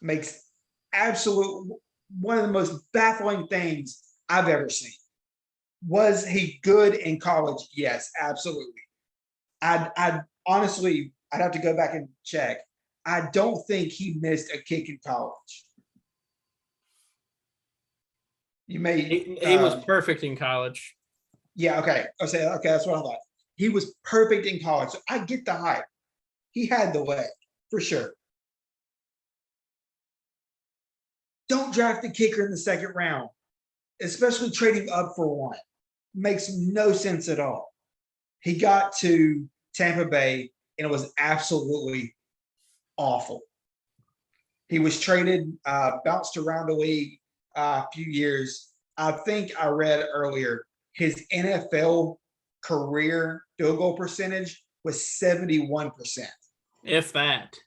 Makes absolute one of the most baffling things I've ever seen. Was he good in college? Yes, absolutely. I'd honestly, I'd have to go back and check. I don't think he missed a kick in college. You may he was perfect in college. Yeah, okay. Okay, that's what I thought. He was perfect in college. So I get the hype. He had the leg, for sure. Don't draft the kicker in the second round, especially trading up for one. Makes no sense at all. He got to Tampa Bay, and it was absolutely awful. He was traded, bounced around the league a few years. I think I read earlier his NFL career field goal percentage was 71%. If that.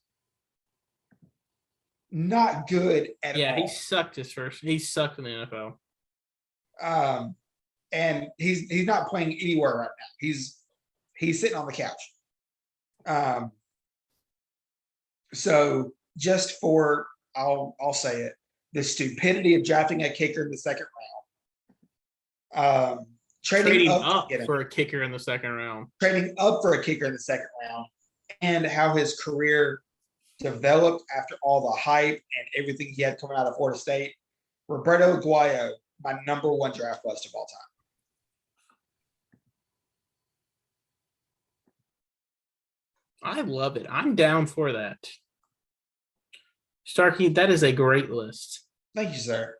Not good at all. Yeah, he sucked he sucked in the NFL. And he's not playing anywhere right now. He's sitting on the couch. So just for I'll say it, the stupidity of drafting a kicker in the second round. Trading up for a kicker in the second round. Trading up for a kicker in the second round, and how his career developed after all the hype and everything he had coming out of Florida State. Roberto Aguayo, my number 1 draft bust of all time. I love it. I'm down for that. Starkey, that is a great list. Thank you, sir.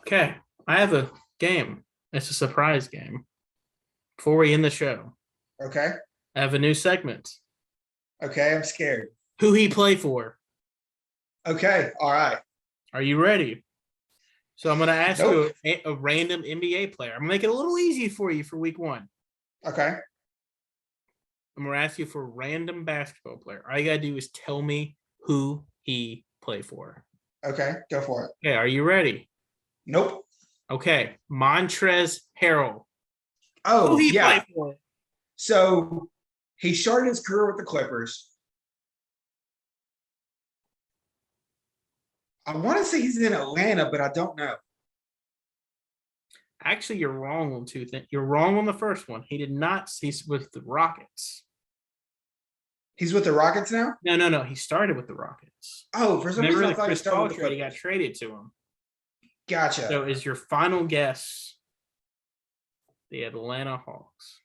Okay, I have a game. It's a surprise game. Before we end the show. Okay. I have a new segment. Okay, I'm scared. Who he play for. Okay, all right. Are you ready? So I'm going to ask Nope. you a random NBA player. I'm going to make it a little easy for you for week 1. Okay. I'm going to ask you for a random basketball player. All you got to do is tell me who he played for. Okay. Go for it. Okay, are you ready? Nope. Okay, Montrezl Harrell. Who Oh, he yeah. played for? So he started his career with the Clippers. I want to say he's in Atlanta, but I don't know. Actually, you're wrong on 2 things. You're wrong on the first one. He did not. He's with the Rockets. He's with the Rockets now? No. He started with the Rockets. Oh, for some Remember reason I the thought he Chris started Paul with the trade? He got Clippers. traded to him. Gotcha. So is your final guess the Atlanta Hawks?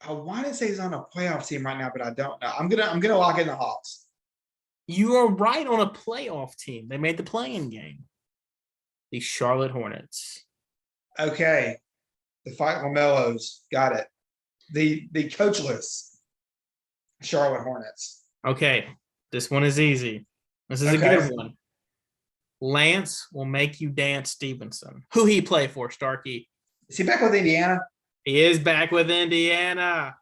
I want to say he's on a playoff team right now, but I don't know. I'm gonna lock in the Hawks. You are right on a playoff team. They made the play-in game. The Charlotte Hornets. Okay. The Fight Lamellos. Got it. The coachless Charlotte Hornets. Okay, this one is easy. This is a Okay. good one. Lance will make you dance Stevenson. Who he play for, Starkey? Is he back with Indiana? He is back with Indiana.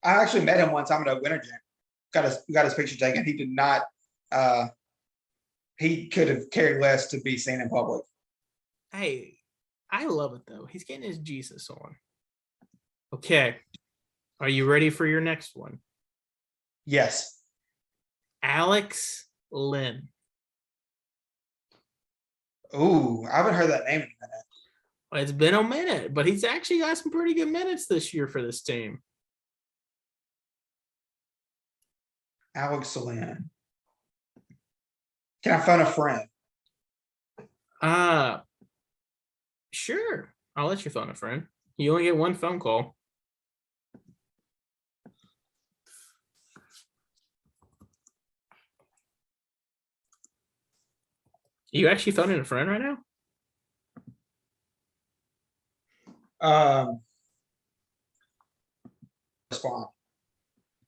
I actually met him one time at a winter jam. Got his picture taken. He did not he could have cared less to be seen in public. Hey, I love it though. He's getting his Jesus on. Okay. Are you ready for your next one? Yes. Alex Lynn. Ooh, I haven't heard that name in a minute. Well, it's been a minute, but he's actually got some pretty good minutes this year for this team. Alex Lynn. Can I phone a friend? Sure. I'll let you phone a friend. You only get one phone call. You actually phoning a friend right now? Respond.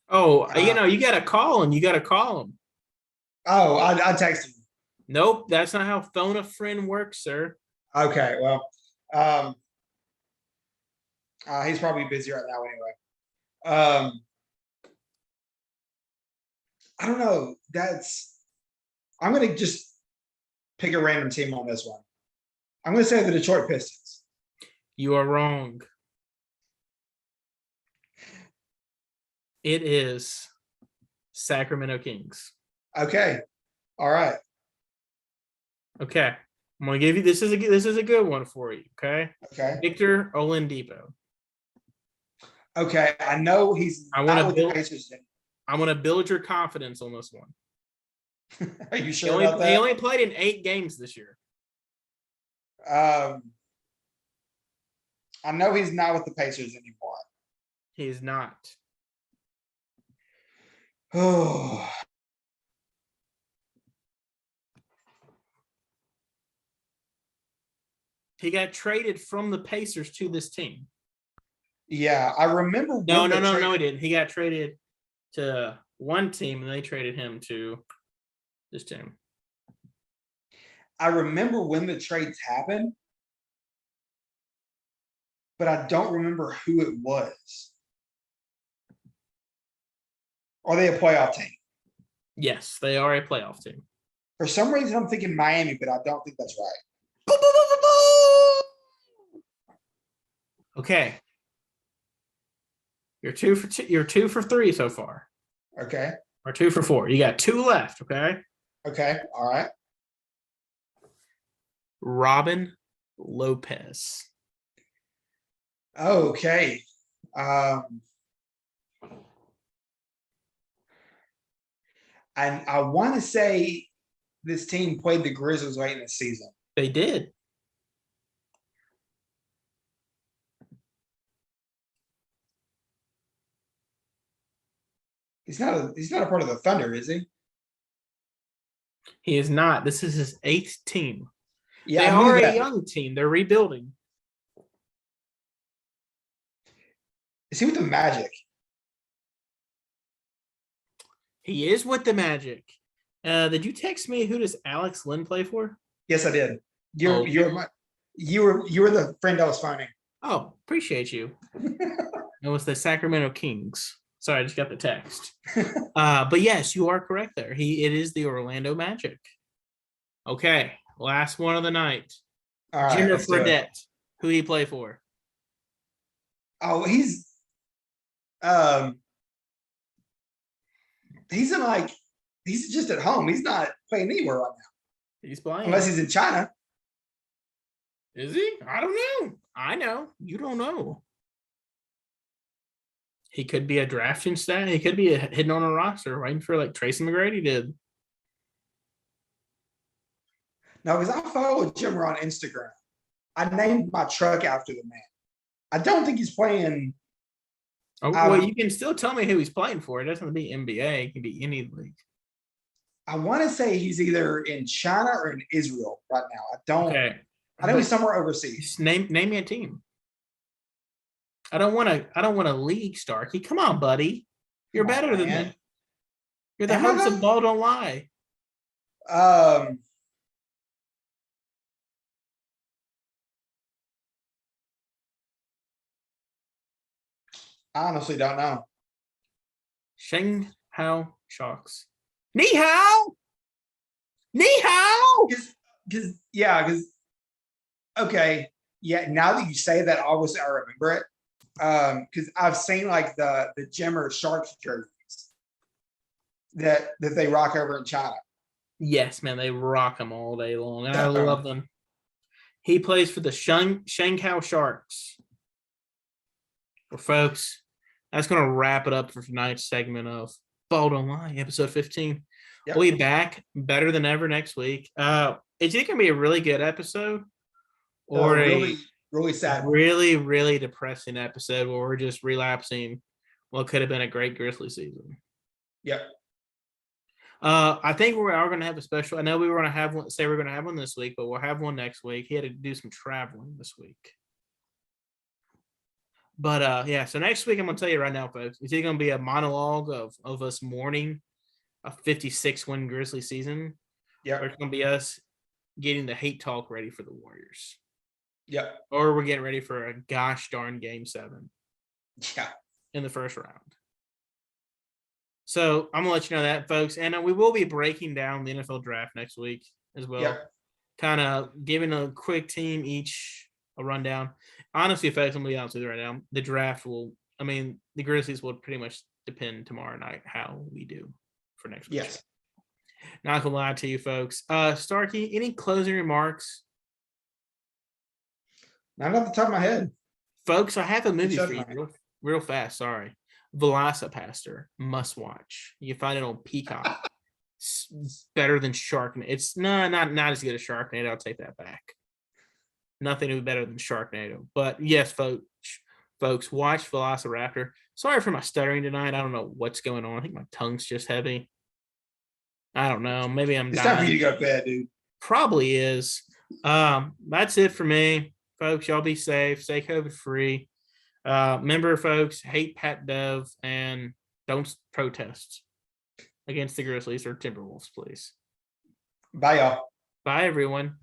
Oh, you got to call him. You got to call him. Oh, I texted him. Nope, that's not how phone a friend works, sir. Okay, well, he's probably busy right now anyway. I don't know. I'm gonna just pick a random team on this one. I'm gonna say the Detroit Pistons. You are wrong. It is Sacramento Kings. Okay. All right. Okay. I'm gonna give you this is a good one for you. Okay. Okay. Victor Oladipo. Okay. I know he's I not with the Pacers. I'm gonna build your confidence on this one. Are you sure about that? He only played in 8 games this year. I know he's not with the Pacers anymore. He is not. Oh. He got traded from the Pacers to this team. Yeah, I remember. No, he didn't. He got traded to one team, and they traded him to this team. I remember when the trades happened, but I don't remember who it was. Are they a playoff team? Yes, they are a playoff team. For some reason, I'm thinking Miami, but I don't think that's right. Okay. You're 2 for 2. You're 2 for 3 so far. Okay. Or 2 for 4. You got 2 left. Okay. Okay. All right. Robin Lopez. Okay. And I want to say this team played the Grizzlies late in the season. They did. He's not a part of the Thunder, is he? He is not. This is his 8th team. Yeah, they are a young team. They're rebuilding. Is he with the Magic? He is with the Magic. Did you text me who does Alex Lynn play for? Yes, I did. Oh, You were the friend I was finding. oh, appreciate you. It was the Sacramento Kings. Sorry, I just got the text. But yes, you are correct there. It is the Orlando Magic. Okay, last one of the night. All right, Jimmer let's do it. Fredette. Who he play for? Oh, he's he's just at home. He's not playing anywhere right now, He's playing. unless he's in China. Is he? I don't know. I know. You don't know. He could be a drafting stat. He could be hidden on a roster, waiting for like Tracy McGrady did. No, because I follow Jimmer on Instagram. I named my truck after the man. I don't think he's playing. Oh, well, you can still tell me who he's playing for. It doesn't have to be NBA. It can be any league. I want to say he's either in China or in Israel right now. I don't. Okay. I know he's somewhere overseas. Just name me a team. I don't want a league, Starkey. Come on, buddy. You're better than that. You're the host of Ball Don't Lie. I honestly don't know. Shanghai Sharks. Ni hao. Ni hao. Because okay, yeah. Now that you say that, obviously I remember it. Because I've seen like the Jimmer Sharks jerseys that they rock over in China. Yes, man, they rock them all day long. And I love them. He plays for the Shanghai Sharks. Well, folks, that's going to wrap it up for tonight's segment of Ball Don't Lie, episode 15. Yep. We'll be back better than ever next week. It's either going to be a really good episode or really sad, really, really depressing episode where we're just relapsing what could have been a great Grizzly season. Yep. I think we are going to have a special. I know we were going to have one. Say we're going to have one this week, but we'll have one next week. He had to do some traveling this week. But yeah, so next week I'm going to tell you right now, folks, it's either going to be a monologue of us mourning a 56-win Grizzly season. Yeah. Or it's going to be us getting the hate talk ready for the Warriors. Yeah. Or we're getting ready for a gosh darn game 7. Yeah. In the first round. So I'm going to let you know that, folks. And we will be breaking down the NFL draft next week as well. Yeah. Kind of giving a quick team each a rundown. Honestly, folks, I'm going to be honest with you right now. The draft the Grizzlies will pretty much depend tomorrow night how we do for next week. Yes. Not going to lie to you, folks. Starkey, any closing remarks? Not off the top of my head. Folks, I have a movie for you real fast. Sorry. Velocipaster, must watch. You can find it on Peacock. It's better than Sharknado. It's not as good as Sharknado. I'll take that back. Nothing would be better than Sharknado. But yes, folks, watch Velociraptor. Sorry for my stuttering tonight. I don't know what's going on. I think my tongue's just heavy. I don't know. Maybe I'm dying. It's time for you to go to bed, dude. Probably is. That's it for me. Folks, y'all be safe. Stay COVID free. Remember, folks, hate Pat Bev and don't protest against the Grizzlies or Timberwolves, please. Bye, y'all. Bye, everyone.